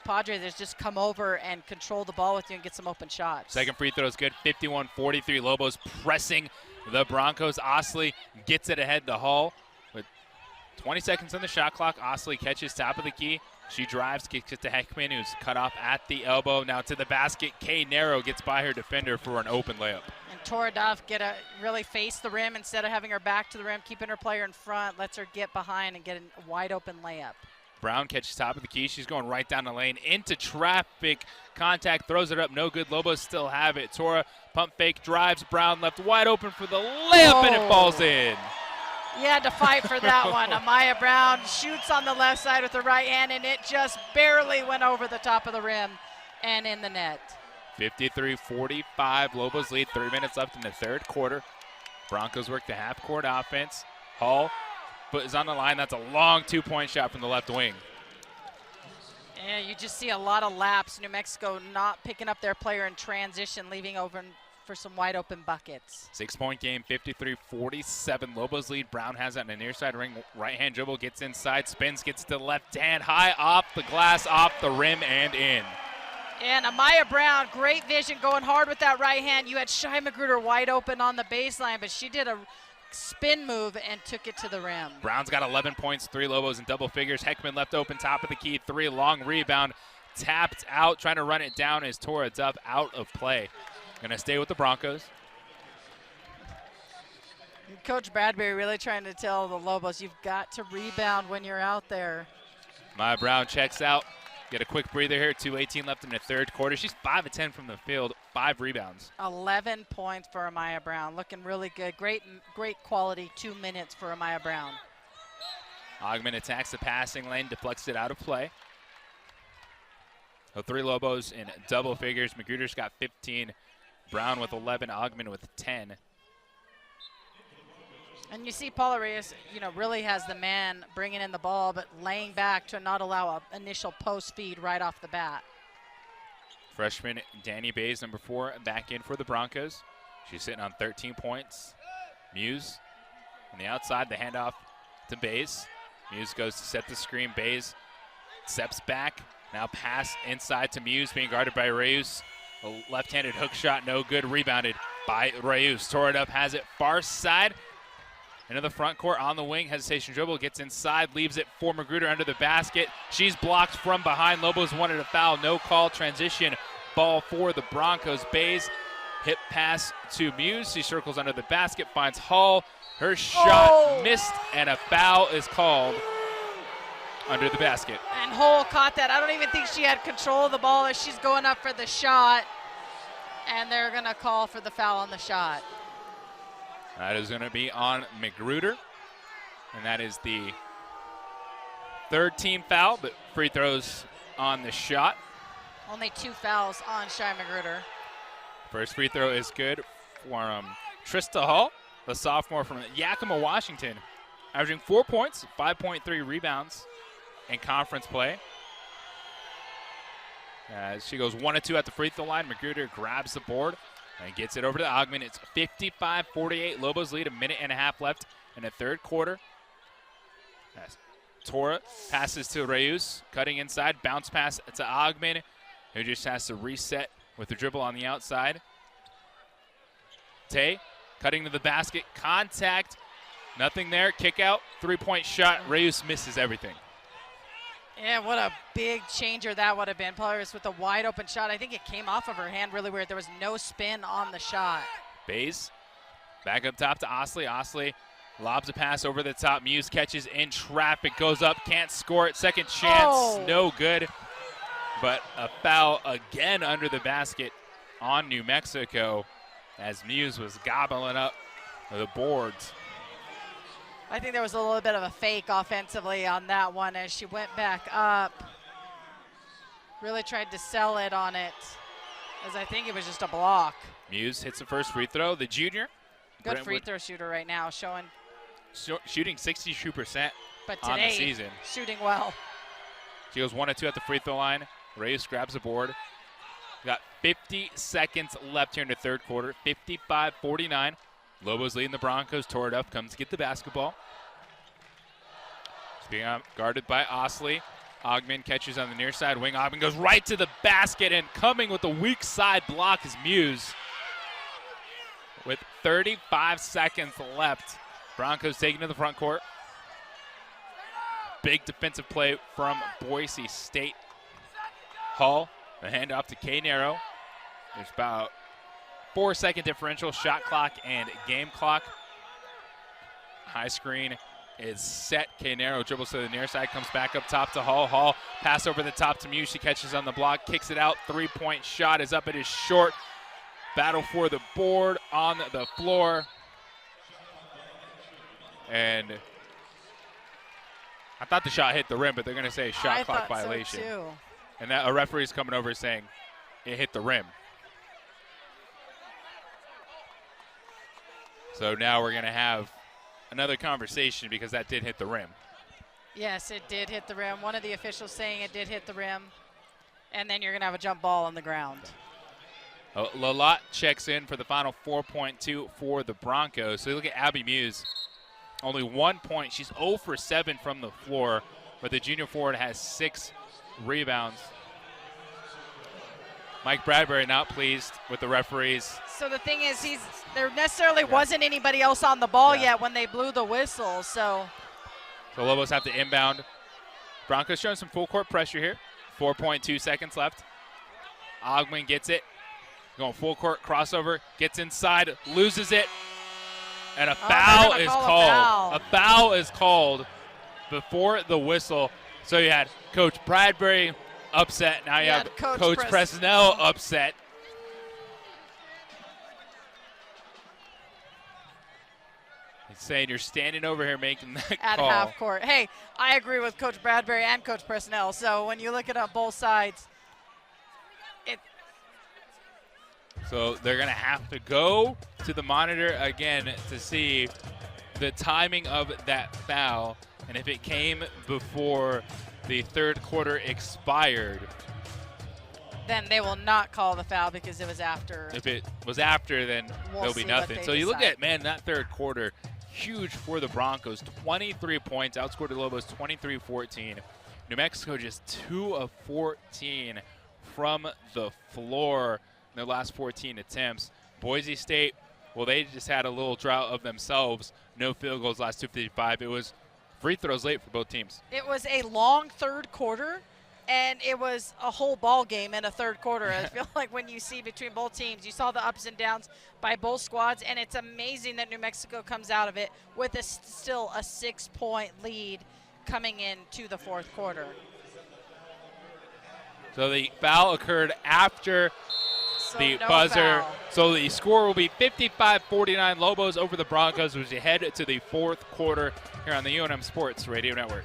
Padre that's just come over and control the ball with you and get some open shots. Second free throw is good, 51-43. Lobos pressing the Broncos. Osley gets it ahead to Hall with 20 seconds on the shot clock. Osley catches top of the key. She drives, kicks it to Heckman, who's cut off at the elbow. Now to the basket. Kay Narrow gets by her defender for an open layup. And Tora Duff really face the rim instead of having her back to the rim, keeping her player in front, lets her get behind and get a wide open layup. Brown catches top of the key. She's going right down the lane into traffic. Contact, throws it up, no good. Lobos still have it. Tora pump fake, drives. Brown left wide open for the layup, and it falls in. You had to fight for that one. Amaya Brown shoots on the left side with the right hand, and it just barely went over the top of the rim and in the net. 53-45, Lobos lead, 3 minutes left in the third quarter. Broncos work the half-court offense. Hall is on the line. That's a long 2-point shot from the left wing. Yeah, you just see a lot of laps. New Mexico not picking up their player in transition, leaving over for some wide open buckets. 6-point game, 53-47. Lobos lead. Brown has it on the near side ring. Right hand dribble, gets inside, spins, gets to the left hand, high off the glass, off the rim, and in. And Amaya Brown, great vision, going hard with that right hand. You had Shy Magruder wide open on the baseline, but she did a spin move and took it to the rim. Brown's got 11 points, 3 Lobos in double figures. Heckman left open, top of the key, 3, long rebound, tapped out, trying to run it down as Tora Duff out of play. Gonna stay with the Broncos. Coach Bradbury really trying to tell the Lobos, you've got to rebound when you're out there. Amaya Brown checks out. Get a quick breather here. 2:18 left in the third quarter. She's 5 of 10 from the field, 5 rebounds. 11 points for Amaya Brown. Looking really good. Great quality 2 minutes for Amaya Brown. Ogman attacks the passing lane, deflects it out of play. So 3 Lobos in double figures. Magruder's got 15. Brown with 11. Ogman with 10. And you see Paula Reyes, really has the man bringing in the ball, but laying back to not allow an initial post feed right off the bat. Freshman Danny Bays, number 4, back in for the Broncos. She's sitting on 13 points. Muse on the outside, the handoff to Bays. Muse goes to set the screen. Bays steps back. Now pass inside to Muse, being guarded by Reyes. A left-handed hook shot, no good. Rebounded by Reyes. Tore it up, has it far side. Into the front court on the wing, hesitation dribble, gets inside, leaves it for Magruder under the basket. She's blocked from behind. Lobos wanted a foul, no call, transition ball for the Broncos. Bays, hip pass to Muse. She circles under the basket, finds Hall. Her shot missed, and a foul is called under the basket. And Hull caught that. I don't even think she had control of the ball as she's going up for the shot, and they're gonna call for the foul on the shot. That is going to be on Magruder, and that is the 3rd team foul, but free throws on the shot. Only 2 fouls on Shy Magruder. First free throw is good for Trista Hall, the sophomore from Yakima, Washington, averaging 4 points, 5.3 rebounds in conference play. As she goes 1 of 2 at the free throw line, Magruder grabs the board and gets it over to Ogman. It's 55-48. Lobos lead, 1.5 minutes left in the third quarter. As Tora passes to Reyes, cutting inside, bounce pass to Ogman, who just has to reset with the dribble on the outside. Tay cutting to the basket, contact, nothing there, kick out, 3-point shot. Reyes misses everything. Yeah, what a big changer that would have been. Polaris with a wide open shot. I think it came off of her hand really weird. There was no spin on the shot. Bays back up top to Osley. Osley lobs a pass over the top. Muse catches in traffic, goes up, can't score it. Second chance, no good. But a foul again under the basket on New Mexico as Muse was gobbling up the boards. I think there was a little bit of a fake offensively on that one as she went back up. Really tried to sell it on it, as I think it was just a block. Muse hits the first free throw. The junior. Good free throw shooter right now, showing. Shooting 62% but on the today, season. Shooting well. She goes 1 of 2 at the free throw line. Reyes grabs the board. Got 50 seconds left here in the third quarter. 55-49. Lobos leading the Broncos. Tore it up, comes to get the basketball. It's being guarded by Osley. Ogman catches on the near side wing. Ogman goes right to the basket, and coming with the weak side block is Muse. With 35 seconds left, Broncos taking to the front court. Big defensive play from Boise State. Hall, the handoff to Kay Narrow. There's about 4-second differential, shot clock and game clock. High screen is set. Kay Narrow dribbles to the near side, comes back up top to Hall. Hall pass over the top to Muse. She catches on the block, kicks it out. 3-point shot is up. It is short. Battle for the board on the floor. And I thought the shot hit the rim, but they're going to say shot clock violation. So too. And that a referee's coming over saying it hit the rim. So now we're going to have another conversation because that did hit the rim. Yes, it did hit the rim. One of the officials saying it did hit the rim. And then you're going to have a jump ball on the ground. Lalott checks in for the final 4.2 for the Broncos. So look at Abby Muse. Only 1 point. She's 0 for 7 from the floor, but the junior forward has 6 rebounds. Mike Bradbury not pleased with the referees. So the thing is, there necessarily wasn't anybody else on the ball yet when they blew the whistle. So Lobos have to inbound. Broncos showing some full court pressure here. 4.2 seconds left. Ogman gets it. Going full court crossover. Gets inside. Loses it. And a foul is called. A foul is called before the whistle. So you had Coach Bradbury upset. Now you have Coach Presnell upset. He's saying you're standing over here making that at call. Half court. Hey, I agree with Coach Bradbury and Coach Presnell. So when you look at both sides, so they're going to have to go to the monitor again to see the timing of that foul. And if it came before the third quarter expired, then they will not call the foul because it was after. If it was after, then there'll be nothing. So you look at, man, that third quarter, huge for the Broncos. 23 points, outscored the Lobos 23-14. New Mexico just 2 of 14 from the floor in their last 14 attempts. Boise State, well, they just had a little drought of themselves. No field goals last 2:55. It was free throws late for both teams. It was a long third quarter, and it was a whole ball game in a third quarter. I feel like when you see between both teams, you saw the ups and downs by both squads, and it's amazing that New Mexico comes out of it with still a 6-point lead coming into the fourth quarter. So the foul occurred after the buzzer. Foul. So the score will be 55-49 Lobos over the Broncos as we head to the fourth quarter here on the UNM Sports Radio Network.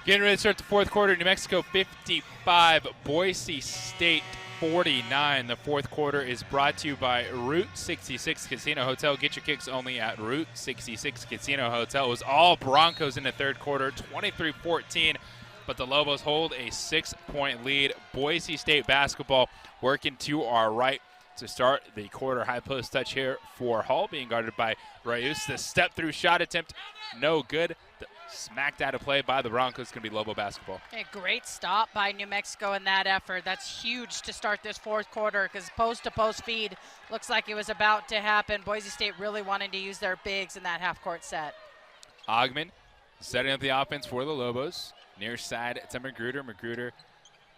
Getting ready to start the fourth quarter. New Mexico 55, Boise State 49. The fourth quarter is brought to you by Route 66 Casino Hotel. Get your kicks only at Route 66 Casino Hotel. It was all Broncos in the third quarter, 23-14, but the Lobos hold a 6-point lead. Boise State basketball working to our right to start the quarter. High post touch here for Hall, being guarded by Rayus. The step-through shot attempt, no good. Smacked out of play by the Broncos. Going to be Lobo basketball. A great stop by New Mexico in that effort. That's huge to start this fourth quarter because post-to-post feed looks like it was about to happen. Boise State really wanting to use their bigs in that half-court set. Ogman setting up the offense for the Lobos. Near side to Magruder. Magruder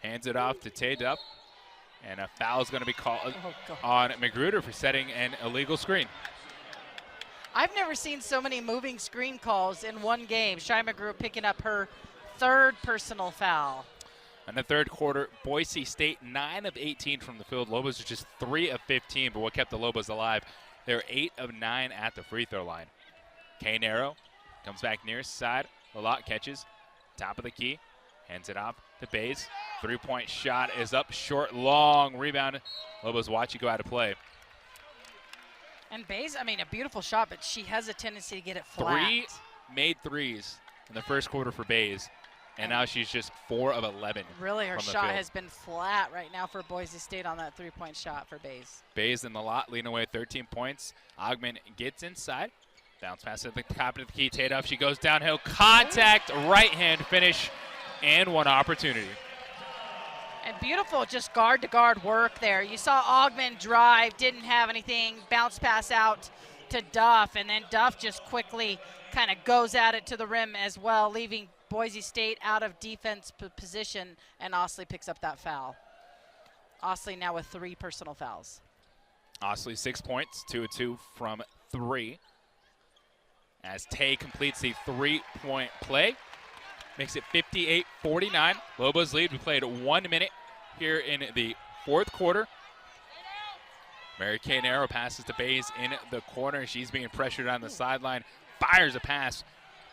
hands it off to Tay Dupp. And a foul is going to be called on Magruder for setting an illegal screen. I've never seen so many moving screen calls in one game. Shai Magruder picking up her third personal foul. In the third quarter, Boise State 9 of 18 from the field. Lobos are just 3 of 15, but what kept the Lobos alive? They're 8 of 9 at the free throw line. K. Naro comes back near side. Lalott catches. Top of the key. Hands it off to Bays. Three-point shot is up short, long rebound. Lobos watch you go out of play. And Bays, I mean, a beautiful shot, but she has a tendency to get it flat. 3 made threes in the first quarter for Bays, and now she's just 4 of 11. Really, her shot has been flat right now for Boise State on that three-point shot for Bays. Bays in the lot, leading away 13 points. Ogman gets inside. Bounce pass at the top of the key. Tadoff, she goes downhill. Contact, right-hand finish, and one opportunity. And beautiful just guard-to-guard work there. You saw Ogman drive, didn't have anything, bounce pass out to Duff, and then Duff just quickly kind of goes at it to the rim as well, leaving Boise State out of defense position, and Osley picks up that foul. Osley now with 3 personal fouls. Osley 6 points, 2 of 2 from 3. As Tay completes the 3-point play. Makes it 58-49. Lobos lead. We played 1 minute here in the fourth quarter. Mary Kay Naro passes to Bays in the corner. She's being pressured on the sideline. Fires a pass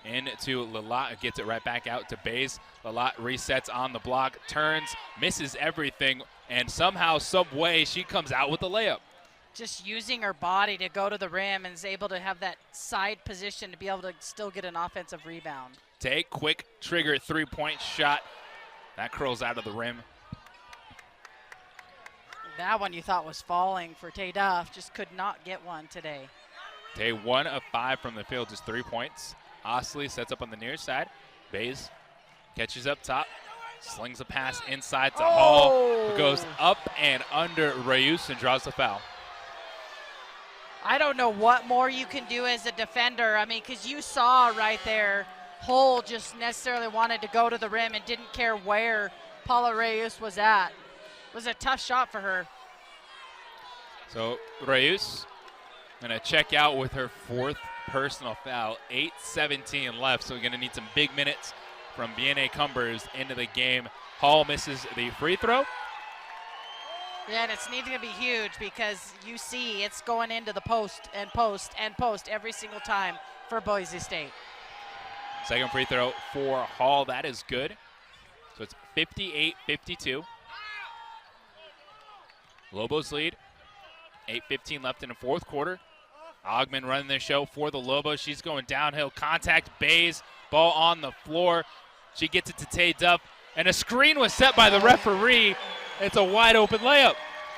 into Lalott. Gets it right back out to Bays. Lalott resets on the block. Turns, misses everything. And somehow, some way, she comes out with the layup. Just using her body to go to the rim and is able to have that side position to be able to still get an offensive rebound. Take quick trigger 3-point shot. That curls out of the rim. That one you thought was falling for Tay Duff, just could not get one today. Tay 1 of 5 from the field, just 3 points. Osley sets up on the near side. Bays catches up top, slings a pass inside to Hall, who goes up and under Reyes and draws the foul. I don't know what more you can do as a defender. I mean, because you saw right there, Hull just necessarily wanted to go to the rim and didn't care where Paula Reyes was at. It was a tough shot for her. So Reyes gonna check out with her 4th personal foul. 8:17 left, so we're gonna need some big minutes from BNA Cumbers into the game. Hall misses the free throw. Yeah, and it's needing to be huge because you see it's going into the post and post and post every single time for Boise State. Second free throw for Hall, that is good. So it's 58-52. Lobos lead. 8:15 left in the 4th quarter. Ogman running the show for the Lobos. She's going downhill. Contact, Bays. Ball on the floor. She gets it to Tay Duff. And a screen was set by the referee. It's a wide open layup.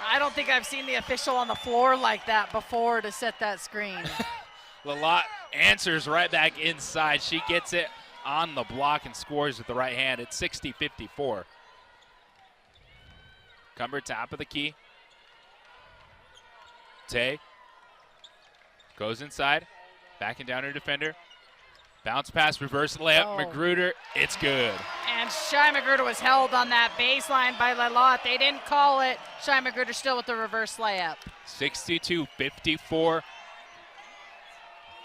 I don't think I've seen the official on the floor like that before to set that screen. Lalott answers right back inside. She gets it on the block and scores with the right hand. It's 60-54. Cumber top of the key. Tay goes inside, backing down her defender. Bounce pass, reverse layup, Magruder, it's good. And Shy Magruder was held on that baseline by Lalott. They didn't call it. Shy Magruder still with the reverse layup. 62-54.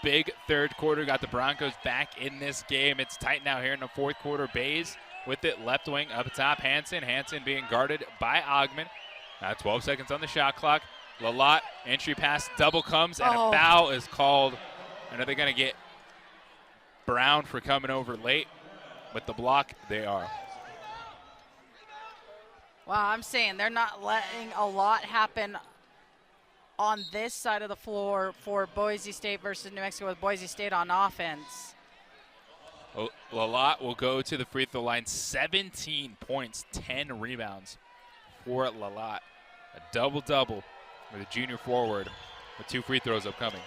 Big 3rd quarter, got the Broncos back in this game. It's tight now here in the 4th quarter. Bays with it, left wing up top, Hansen being guarded by Ogman. 12 seconds on the shot clock. Lalott, entry pass, double comes, and a foul is called. And are they going to get Brown for coming over late? With the block, they are. Wow, I'm saying they're not letting a lot happen on this side of the floor for Boise State versus New Mexico with Boise State on offense. Lalott will go to the free throw line. 17 points, 10 rebounds for Lalott. A double-double with a junior forward with 2 free throws upcoming.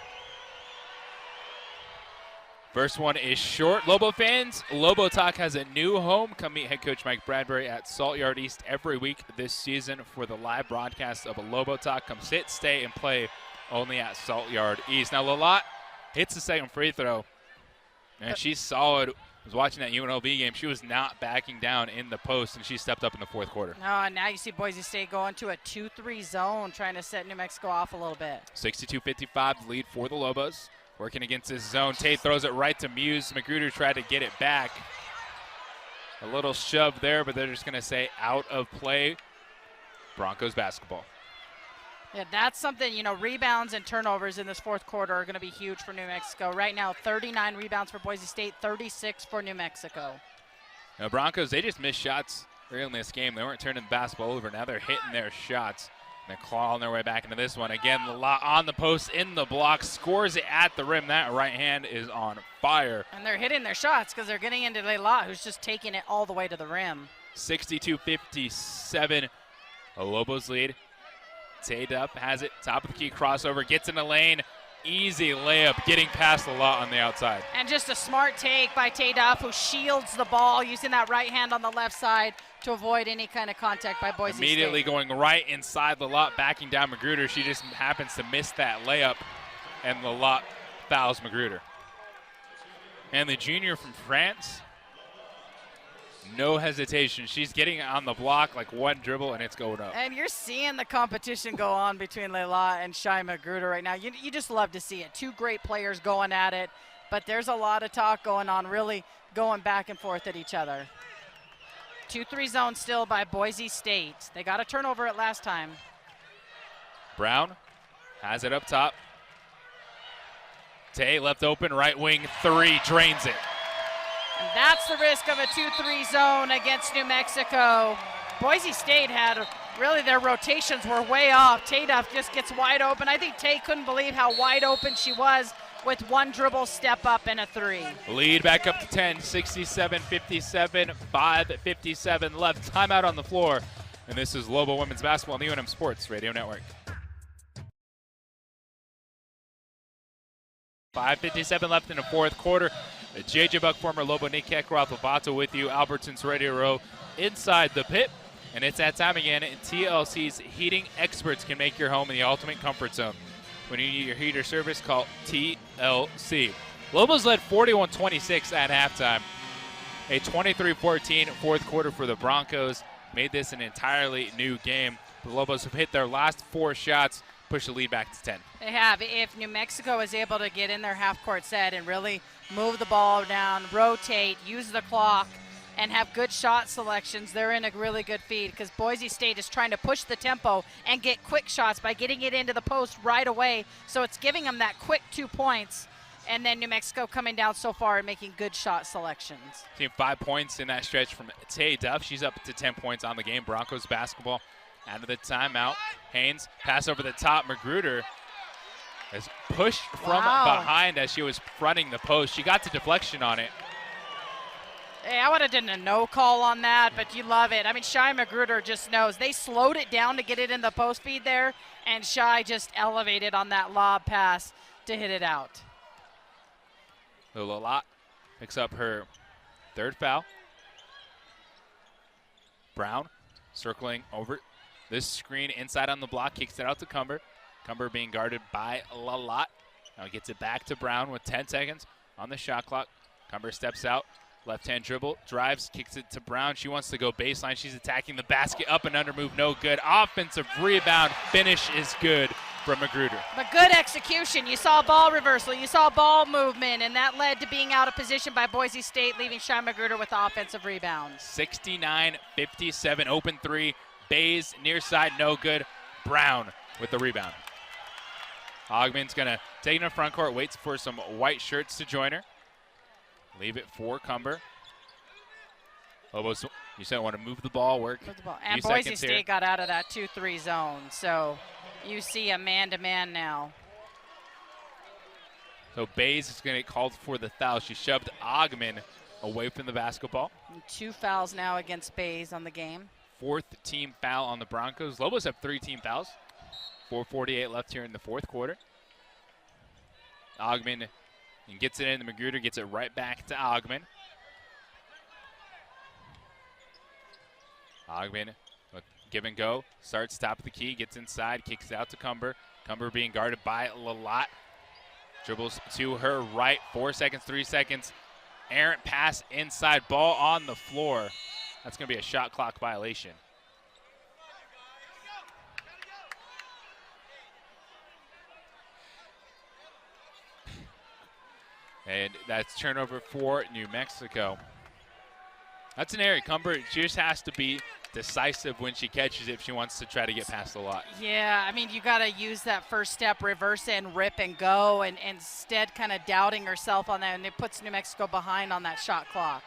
First one is short. Lobo fans, Lobo Talk has a new home. Come meet head coach Mike Bradbury at Salt Yard East every week this season for the live broadcast of a Lobo Talk. Come sit, stay, and play only at Salt Yard East. Now, Lalott hits the second free throw, and she's solid. I was watching that UNLV game. She was not backing down in the post, and she stepped up in the 4th quarter. Oh, and now you see Boise State going to a 2-3 zone, trying to set New Mexico off a little bit. 62-55, the lead for the Lobos. Working against this zone. Tate throws it right to Muse. Magruder tried to get it back. A little shove there, but they're just going to say out of play. Broncos basketball. Yeah, that's something, rebounds and turnovers in this 4th quarter are going to be huge for New Mexico. Right now, 39 rebounds for Boise State, 36 for New Mexico. Now, Broncos, they just missed shots early in this game. They weren't turning the basketball over. Now they're hitting their shots. And they're clawing their way back into this one. Again, Lalott on the post, in the block, scores it at the rim. That right hand is on fire. And they're hitting their shots because they're getting into Lalott, who's just taking it all the way to the rim. 62-57, a Lobos lead. Tay Duff has it, top of the key, crossover, gets in the lane. Easy layup, getting past Lalott on the outside. And just a smart take by Tay Duff, who shields the ball using that right hand on the left side to avoid any kind of contact by Boise State. Immediately going right inside Lalott, backing down Magruder. She just happens to miss that layup, and Lalott fouls Magruder. And the junior from France, no hesitation. She's getting on the block like one dribble, and it's going up. And you're seeing the competition go on between Lalott and Shy Magruder right now. You just love to see it. 2 great players going at it, but there's a lot of talk going on, really going back and forth at each other. 2-3 zone still by Boise State. They got a turnover at last time. Brown has it up top. Tay left open, right wing 3, drains it. And that's the risk of a 2-3 zone against New Mexico. Boise State had really their rotations were way off. Tay Duff just gets wide open. I think Tay couldn't believe how wide open she was with 1 dribble, step up, and a 3. Lead back up to 10, 67-57, 5:57 left. Timeout on the floor and this is Lobo Women's Basketball on the UNM Sports Radio Network. 5:57 left in the fourth quarter. JJ Buck, former Lobo Nick Kekrath with you, Albertson's Radio Row inside the pit. And it's that time again. TLC's heating experts can make your home in the ultimate comfort zone. When you need your heater service, call TLC. Lobos led 41-26 at halftime. A 23-14 fourth quarter for the Broncos made this an entirely new game. The Lobos have hit their last 4 shots, push the lead back to 10. They have. If New Mexico is able to get in their half-court set and really move the ball down, rotate, use the clock, and have good shot selections, they're in a really good feed, because Boise State is trying to push the tempo and get quick shots by getting it into the post right away. So it's giving them that quick 2 points. And then New Mexico coming down so far and making good shot selections. Team 5 points in that stretch from Tay Duff. She's up to 10 points on the game. Broncos basketball out of the timeout. Haynes, pass over the top. Magruder is pushed from behind as she was fronting the post. She got the deflection on it. Hey, I would have done a no call on that, but you love it. I mean, Shai Magruder just knows. They slowed it down to get it in the post feed there, and Shai just elevated on that lob pass to hit it out. Lalot picks up her 3rd foul. Brown circling over this screen inside on the block, kicks it out to Cumber. Cumber being guarded by Lalot. Now gets it back to Brown with 10 seconds on the shot clock. Cumber steps out, left-hand dribble, drives, kicks it to Brown. She wants to go baseline. She's attacking the basket, up and under move, no good. Offensive rebound, finish is good from Magruder. But good execution. You saw ball reversal, you saw ball movement, and that led to being out of position by Boise State, leaving Shai Magruder with the offensive rebound. 69-57, open 3. Bays near side, no good. Brown with the rebound. Ogman's going to take it in the front court, waits for some white shirts to join her. Leave it for Cumber. Lobos, you said want to move the ball, work. Move the ball. And Boise State got out of that 2-3 zone, so you see a man-to-man now. So Bays is going to get called for the foul. She shoved Ogman away from the basketball. And 2 fouls now against Bays on the game. 4th team foul on the Broncos. Lobos have 3 team fouls. 4:48 left here in the fourth quarter. Ogman gets it in. The Magruder gets it right back to Ogman. Ogman, give and go, starts top of the key, gets inside, kicks it out to Cumber. Cumber being guarded by Lalot. Dribbles to her right, 4 seconds, 3 seconds. Errant pass inside, ball on the floor. That's going to be a shot clock violation. And that's turnover for New Mexico. That's an area. Cumber just has to be decisive when she catches it if she wants to try to get past the lot. Yeah, I mean, you got to use that first step, reverse and rip and go, and instead kind of doubting herself on that, and it puts New Mexico behind on that shot clock.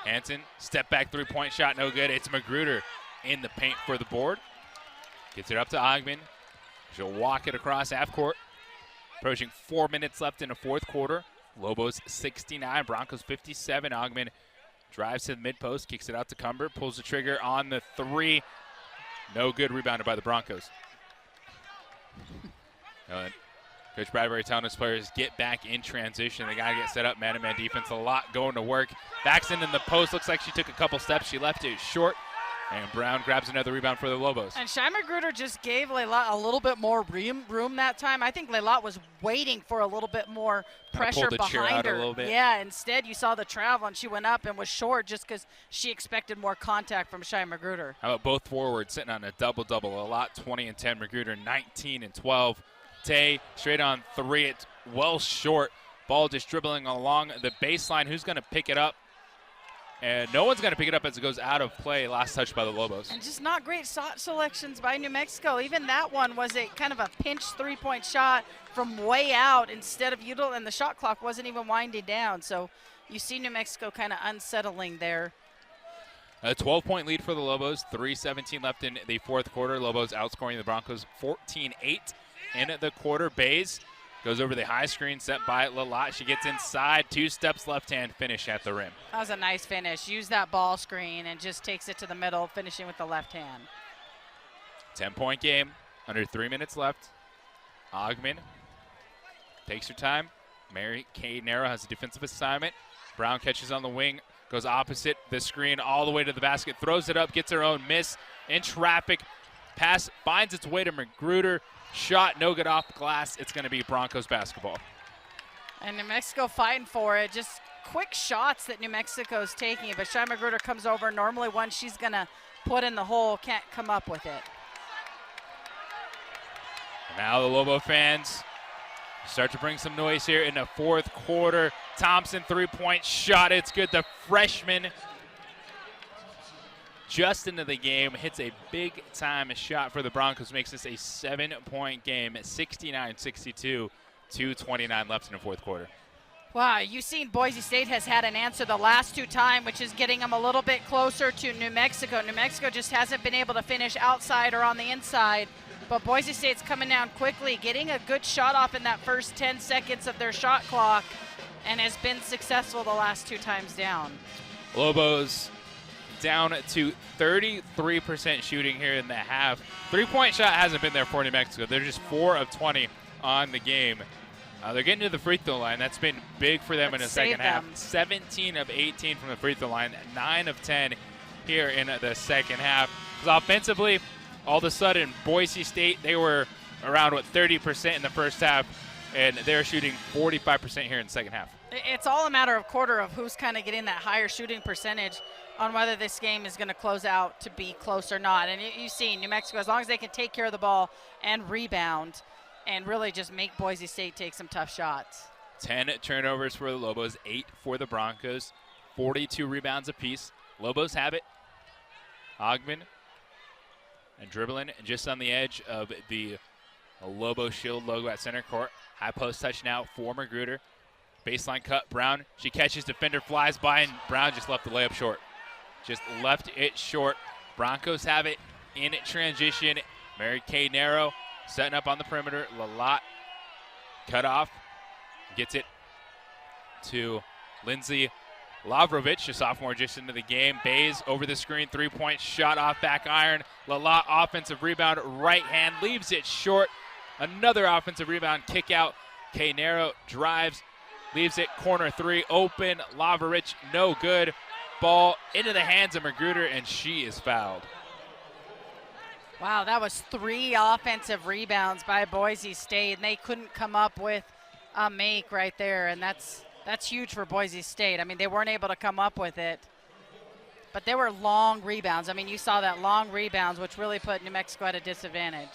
Hanson, step back 3-point shot, no good. It's Magruder in the paint for the board. Gets it up to Ogman. She'll walk it across half court. Approaching 4 minutes left in the fourth quarter. Lobos 69, Broncos 57. Ogman drives to the mid-post, kicks it out to Cumber, pulls the trigger on the 3. No good, rebounded by the Broncos. Coach Bradbury telling his players, get back in transition. They got to get set up, man-to-man defense. A lot going to work. Backs in the post. Looks like she took a couple steps. She left it short. And Brown grabs another rebound for the Lobos. And Shai Magruder just gave Lalot a little bit more room that time. I think Lalot was waiting for a little bit more pressure behind her. A little bit. Yeah, instead you saw the travel, and she went up and was short just because she expected more contact from Shai Magruder. How about both forwards sitting on a double-double? Lalot 20 and 10, Magruder 19 and 12. Tay straight on 3. It's well short. Ball just dribbling along the baseline. Who's going to pick it up? And no one's going to pick it up as it goes out of play. Last touch by the Lobos. And just not great shot selections by New Mexico. Even that one was a kind of a pinch 3-point shot from way out instead of and the shot clock wasn't even winding down. So you see New Mexico kind of unsettling there. A 12-point lead for the Lobos. 3:17 left in the fourth quarter. Lobos outscoring the Broncos 14-8 in the quarter. Bays Goes over the high screen set by Lalat. She gets inside, 2 steps left hand finish at the rim. That was a nice finish. Use that ball screen and just takes it to the middle, finishing with the left hand. 10-point game, under 3 minutes left. Ogman takes her time. Mary Kay Nero has a defensive assignment. Brown catches on the wing, goes opposite the screen all the way to the basket, throws it up, gets her own miss in traffic. Pass finds its way to Magruder. Shot no good off the glass. It's going to be Broncos basketball. And New Mexico fighting for it. Just quick shots that New Mexico's taking, but Shy Magruder comes over. Normally one she's going to put in the hole, can't come up with it. Now the Lobo fans start to bring some noise here in the fourth quarter. Thompson 3-point shot. It's good. The freshman just into the game hits a big-time shot for the Broncos. Makes this a 7-point game at 69-62. 2:29 left in the fourth quarter. Wow, you've seen Boise State has had an answer the last 2 times, which is getting them a little bit closer to New Mexico. New Mexico just hasn't been able to finish outside or on the inside. But Boise State's coming down quickly, getting a good shot off in that first 10 seconds of their shot clock, and has been successful the last 2 times down. Lobos down to 33% shooting here in the half. 3-point shot hasn't been there for New Mexico. They're just 4 of 20 on the game. They're getting to the free throw line. That's been big for them in the second half. 17 of 18 from the free throw line, 9 of 10 here in the second half. Because offensively, all of a sudden, Boise State, they were around, 30% in the first half, and they're shooting 45% here in the second half. It's all a matter of quarter of who's kind of getting that higher shooting percentage on whether this game is going to close out to be close or not. And you see New Mexico, as long as they can take care of the ball and rebound and really just make Boise State take some tough shots. 10 turnovers for the Lobos, 8 for the Broncos, 42 rebounds apiece. Lobos have it. Ogman and dribbling just on the edge of the Lobo Shield logo at center court. High post touch now for Magruder. Baseline cut, Brown. She catches, defender flies by, and Brown just left the layup short. Just left it short. Broncos have it in transition. Mary Kay Nero setting up on the perimeter. Lalat cut off. Gets it to Lindsay Lavrovich, a sophomore just into the game. Bays over the screen, 3-point shot off back iron. Lalat offensive rebound, right hand, leaves it short. Another offensive rebound, kick out. Kay Nero drives, leaves it corner 3 open. Lavrovich, no good. Ball into the hands of Magruder, and she is fouled. Wow, that was 3 offensive rebounds by Boise State, and they couldn't come up with a make right there, and that's huge for Boise State. I mean, they weren't able to come up with it, but they were long rebounds. I mean, you saw that long rebounds, which really put New Mexico at a disadvantage.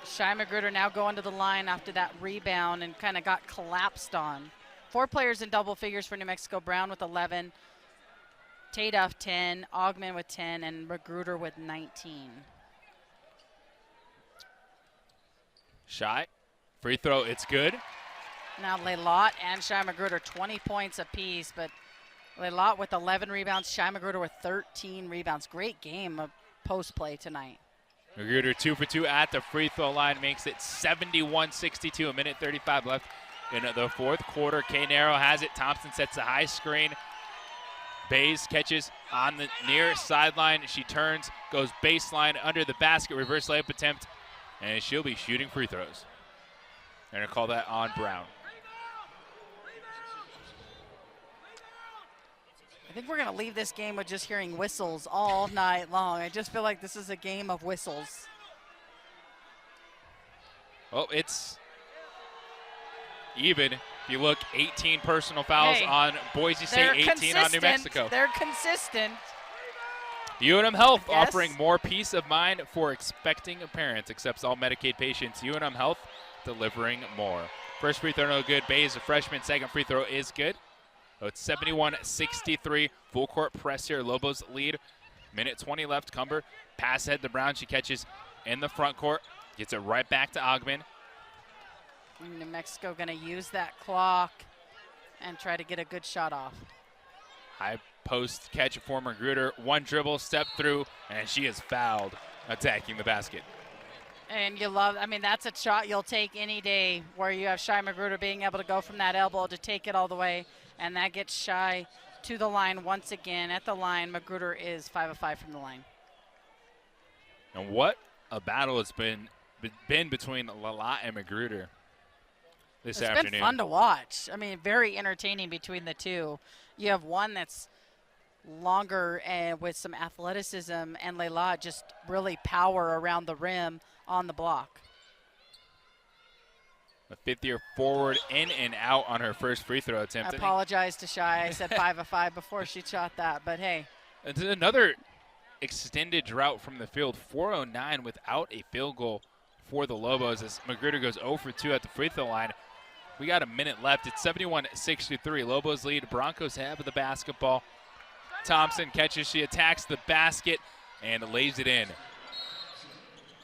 Shy Magruder now going to the line after that rebound and kind of got collapsed on. 4 players in double figures for New Mexico. Brown with 11, Taduff 10, Ogman with 10, and Magruder with 19. Shy, free throw, it's good. Now Lalat and Shy Magruder 20 points apiece, but Lalat with 11 rebounds, Shy Magruder with 13 rebounds. Great game of post play tonight. Magruder 2 for 2 at the free throw line, makes it 71-62, a minute 35 left in the fourth quarter. Kay Nero has it. Thompson sets a high screen. Bays catches on the near sideline. She turns, goes baseline under the basket, reverse layup attempt, and she'll be shooting free throws. They're going to call that on Brown. I think we're going to leave this game with just hearing whistles all night long. I just feel like this is a game of whistles. Well, it's even. If you look, 18 personal fouls on Boise State, 18 on New Mexico. They're consistent. UNM Health offering more peace of mind for expecting parents. Accepts all Medicaid patients. UNM Health delivering more. First free throw no good. Bays, a freshman. Second free throw is good. So it's 71-63. Full court press here. Lobos lead. Minute 20 left. Cumber pass ahead to Brown. She catches in the front court. Gets it right back to Ogman. New Mexico going to use that clock and try to get a good shot off. High post catch for Magruder. One dribble, step through, and she is fouled attacking the basket. And you love, I mean, that's a shot you'll take any day where you have Shy Magruder being able to go from that elbow to take it all the way. And that gets Shy to the line once again. At the line, Magruder is 5 of 5 from the line. And what a battle it's been between Lalat and Magruder this afternoon. It's been fun to watch. I mean, very entertaining between the two. You have one that's longer and with some athleticism, and Lalat just really power around the rim on the block. A fifth-year forward in and out on her first free throw attempt. I apologize to Shy. I said 5 of 5 before she shot that, but hey. It's another extended drought from the field. 4:09 without a field goal for the Lobos as Magruder goes 0 for 2 at the free throw line. We got a minute left. It's 71-63. Lobos lead. Broncos have the basketball. Thompson catches. She attacks the basket and lays it in.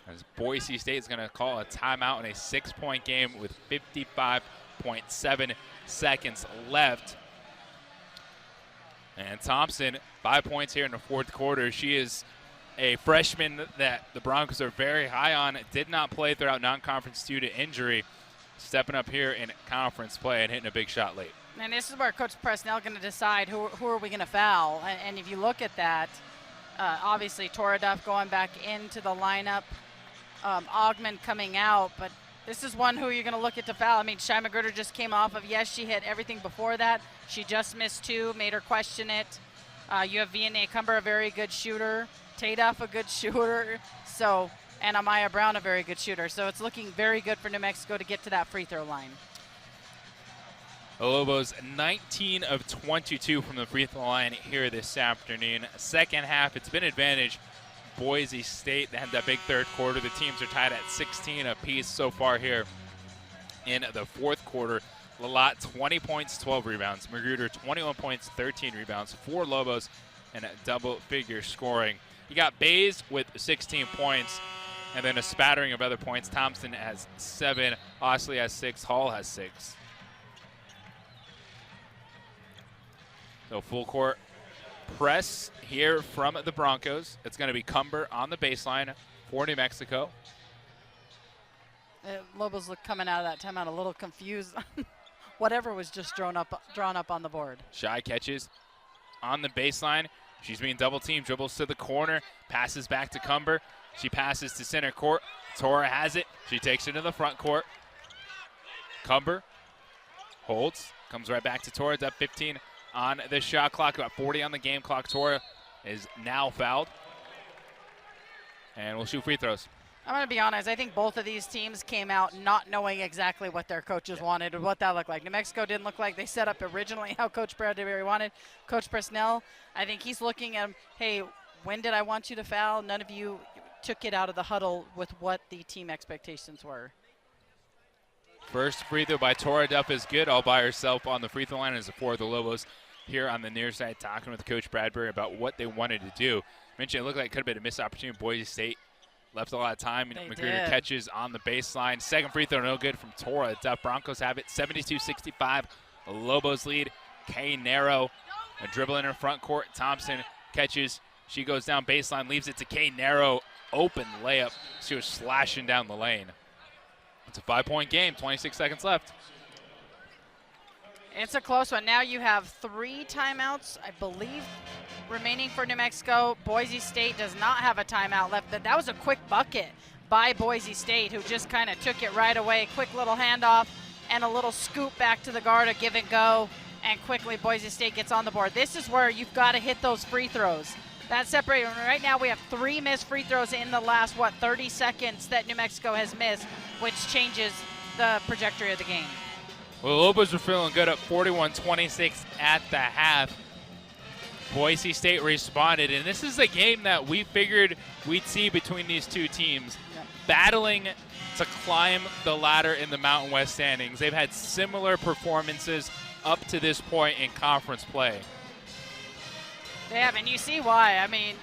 As Boise State is going to call a timeout in a 6-point game with 55.7 seconds left. And Thompson, 5 points here in the fourth quarter. She is a freshman that the Broncos are very high on. Did not play throughout non-conference due to injury. Stepping up here in conference play and hitting a big shot late. And this is where Coach Presnell going to decide who are we going to foul. And if you look at that, obviously Tora Duff going back into the lineup. Augman coming out, but this is one who you're going to look at to foul. I mean, Shy Magruder just came off of, yes, she hit everything before that. She just missed 2, made her question it. You have Vianney Cumber, a very good shooter. Taduff, a good shooter. So, and Amaya Brown, a very good shooter. So it's looking very good for New Mexico to get to that free throw line. The Lobos 19 of 22 from the free throw line here this afternoon. Second half, it's been advantage Boise State. They had that big third quarter. The teams are tied at 16 apiece so far here in the fourth quarter. Lalat 20 points, 12 rebounds. Magruder 21 points, 13 rebounds. 4 Lobos and a double-figure scoring. You got Bays with 16 points and then a spattering of other points. Thompson has 7, Osley has 6, Hall has 6. So full court press here from the Broncos. It's going to be Cumber on the baseline for New Mexico. Lobos look coming out of that timeout a little confused. Whatever was just drawn up on the board. Shy catches on the baseline. She's being double teamed, dribbles to the corner, passes back to Cumber. She passes to center court. Tora has it. She takes it to the front court. Cumber holds, comes right back to Tora. It's up 15 on the shot clock, about 40 on the game clock. Tora is now fouled. And we'll shoot free throws. I'm going to be honest. I think both of these teams came out not knowing exactly what their coaches wanted or what that looked like. New Mexico didn't look like they set up originally how Coach Bradbury wanted. Coach Presnell, I think he's looking at, hey, when did I want you to foul? None of you took it out of the huddle with what the team expectations were. First free throw by Tora Duff is good, all by herself on the free throw line as the 4 of the Lobos here on the near side talking with Coach Bradbury about what they wanted to do. Mentioned it looked like it could have been a missed opportunity. Boise State left a lot of time. Magruder catches on the baseline. Second free throw, no good from Tora Duff. Broncos have it 72-65. Lobos lead. Kay Narrow, a dribble in her front court. Thompson catches. She goes down baseline, leaves it to Kay Narrow. Open layup. She was slashing down the lane. It's a 5-point game, 26 seconds left. It's a close one. Now you have 3 timeouts, I believe, remaining for New Mexico. Boise State does not have a timeout left. That was a quick bucket by Boise State, who just kind of took it right away. Quick little handoff and a little scoop back to the guard, a give and go, and quickly Boise State gets on the board. This is where you've got to hit those free throws. That's separated. Right now we have 3 missed free throws in the last, 30 seconds that New Mexico has missed, which changes the trajectory of the game. Well, the Lobos are feeling good up 41-26 at the half. Boise State responded, and this is a game that we figured we'd see between these two teams, battling to climb the ladder in the Mountain West standings. They've had similar performances up to this point in conference play. They have, and you see why. I mean,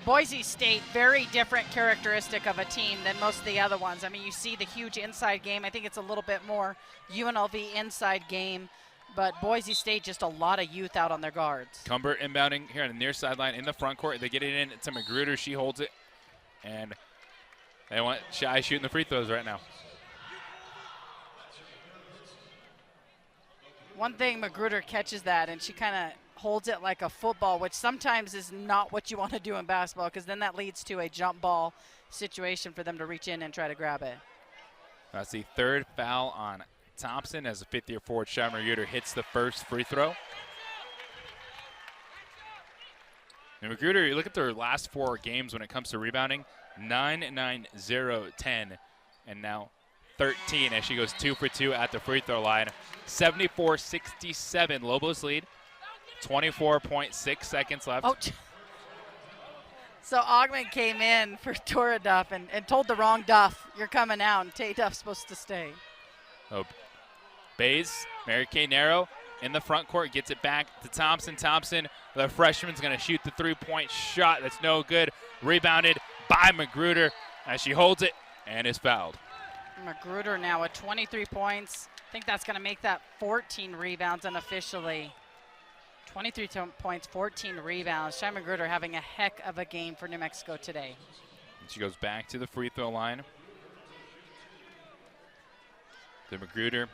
Boise State, very different characteristic of a team than most of the other ones. I mean, you see the huge inside game. I think it's a little bit more UNLV inside game, but Boise State, just a lot of youth out on their guards. Cumber inbounding here on the near sideline in the front court. They get it in to Magruder. She holds it, and They want Shy shooting the free throws right now. One thing, Magruder catches that, and she kind of holds it like a football, which sometimes is not what you want to do in basketball, because then that leads to a jump ball situation for them to reach in and try to grab it. That's the third foul on Thompson as a fifth-year forward, Shy Magruder, hits the first free throw. And Magruder, you look at their last 4 games when it comes to rebounding, 9-9-0-10, and now 13 as she goes 2 for 2 at the free throw line. 74-67, Lobos lead. 24.6 seconds left. Oh, so Ogman came in for Tora Duff and told the wrong Duff, you're coming out, and Tay Duff's supposed to stay. Oh, Bays, Mary Kay Narrow in the front court, gets it back to Thompson. Thompson, the freshman's going to shoot the three-point shot. That's no good. Rebounded by Magruder as she holds it and is fouled. Magruder now at 23 points. I think that's going to make that 14 rebounds unofficially. 23 points, 14 rebounds. Shy Magruder having a heck of a game for New Mexico today. And she goes back to the free throw line. To Magruder.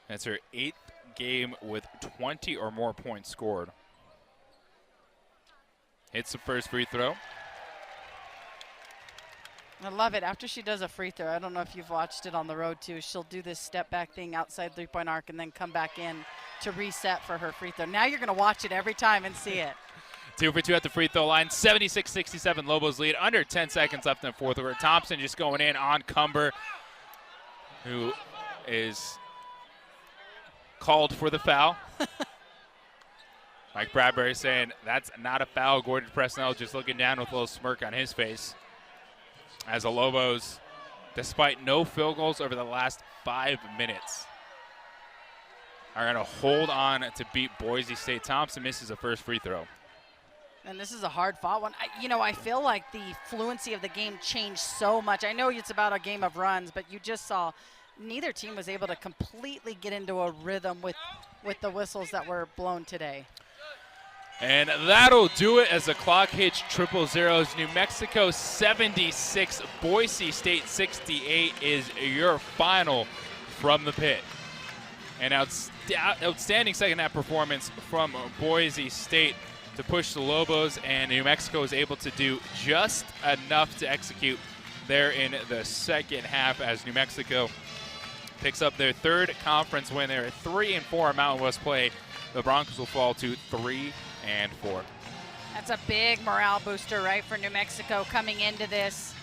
That's her 8th game with 20 or more points scored. Hits the first free throw. I love it. After she does a free throw, I don't know if you've watched it on the road too, she'll do this step back thing outside three-point arc and then come back in to reset for her free throw. Now you're going to watch it every time and see it. 2 for 2 at the free throw line. 76-67, Lobos lead. Under 10 seconds left in the fourth quarter. Thompson just going in on Cumber, who is called for the foul. Mike Bradbury saying that's not a foul. Gordon Presnell just looking down with a little smirk on his face. As the Lobos, despite no field goals over the last 5 minutes, are going to hold on to beat Boise State. Thompson misses a first free throw. And this is a hard-fought one. I feel like the fluency of the game changed so much. I know it's about a game of runs, but you just saw neither team was able to completely get into a rhythm with the whistles that were blown today. And that'll do it as the clock hits triple zeros. New Mexico 76, Boise State 68 is your final from the pit. An outstanding second half performance from Boise State to push the Lobos, and New Mexico is able to do just enough to execute there in the second half as New Mexico picks up their 3rd conference win. They're 3-4 in Mountain West play. The Broncos will fall to 3-4. That's a big morale booster, right, for New Mexico coming into this,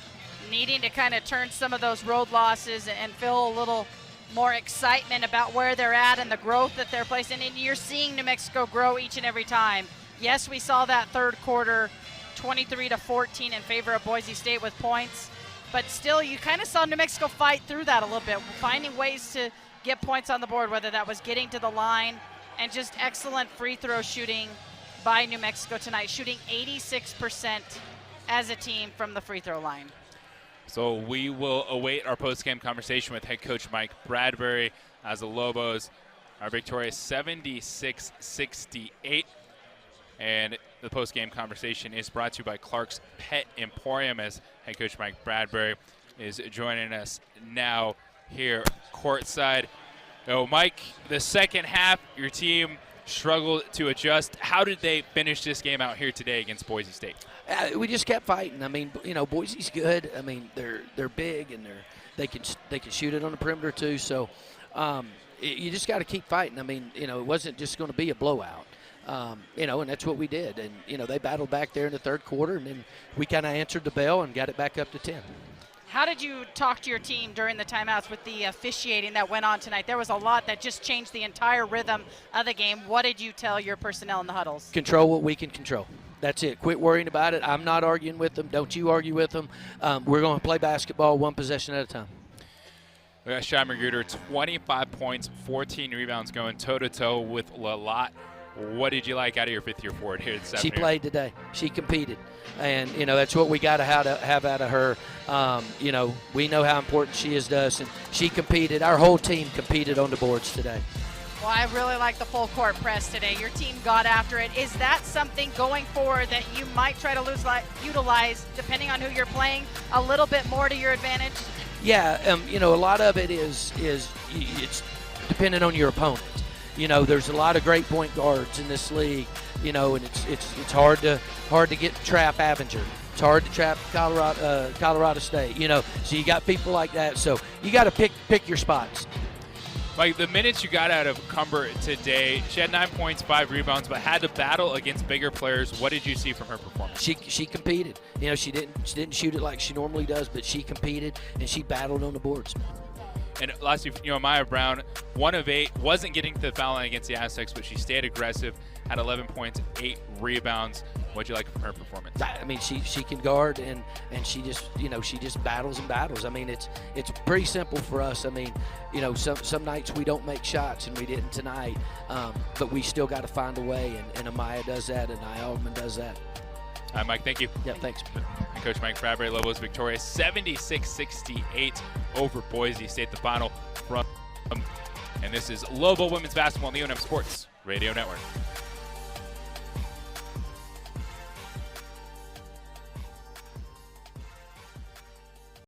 needing to kind of turn some of those road losses and feel a little more excitement about where they're at and the growth that they're placing. And you're seeing New Mexico grow each and every time. Yes, we saw that third quarter, 23-14 in favor of Boise State with points, but still you kind of saw New Mexico fight through that a little bit, finding ways to get points on the board, whether that was getting to the line and just excellent free throw shooting by New Mexico tonight, shooting 86% as a team from the free throw line. So we will await our post-game conversation with head coach Mike Bradbury as the Lobos are victorious 76-68. And the post-game conversation is brought to you by Clark's Pet Emporium as head coach Mike Bradbury is joining us now here courtside. So Mike, the second half, your team struggled to adjust. How did they finish this game out here today against Boise State? We just kept fighting. I mean, Boise's good. I mean, they're big and they can shoot it on the perimeter too. So you just got to keep fighting. I mean, it wasn't just going to be a blowout. And that's what we did. And they battled back there in the third quarter, and then we kind of answered the bell and got it back up to 10. How did you talk to your team during the timeouts with the officiating that went on tonight? There was a lot that just changed the entire rhythm of the game. What did you tell your personnel in the huddles? Control what we can control. That's it. Quit worrying about it. I'm not arguing with them. Don't you argue with them. We're going to play basketball one possession at a time. We got Shy Magruder, 25 points, 14 rebounds going toe-to-toe with Lalott. What did you like out of your fifth-year forward here this afternoon? She played today. She competed. And, that's what we got to have out of her. We know how important she is to us, and she competed. Our whole team competed on the boards today. Well, I really like the full court press today. Your team got after it. Is that something going forward that you might try to utilize, depending on who you're playing, a little bit more to your advantage? Yeah, a lot of it is it's dependent on your opponent. There's a lot of great point guards in this league, and it's hard to get trap Avenger. It's hard to trap Colorado State, So you got people like that. So you got to pick your spots. Like the minutes you got out of Cumber today, she had 9 points, 5 rebounds, but had to battle against bigger players. What did you see from her performance? She competed. She didn't shoot it like she normally does, but she competed and she battled on the boards. And lastly, Maya Brown, 1 of 8, wasn't getting to the foul line against the Aztecs, but she stayed aggressive, had 11 points, 8 rebounds. What'd you like from her performance? I mean, she can guard and she just she just battles and battles. I mean, it's pretty simple for us. I mean, some nights we don't make shots and we didn't tonight, but we still got to find a way. And Amaya does that, and Alderman does that. Mike, thank you. Yeah, thanks. And Coach Mike Bradbury, Lobos victorious 76-68 over Boise State, the final from. And this is Lobo Women's Basketball on the UNM Sports Radio Network.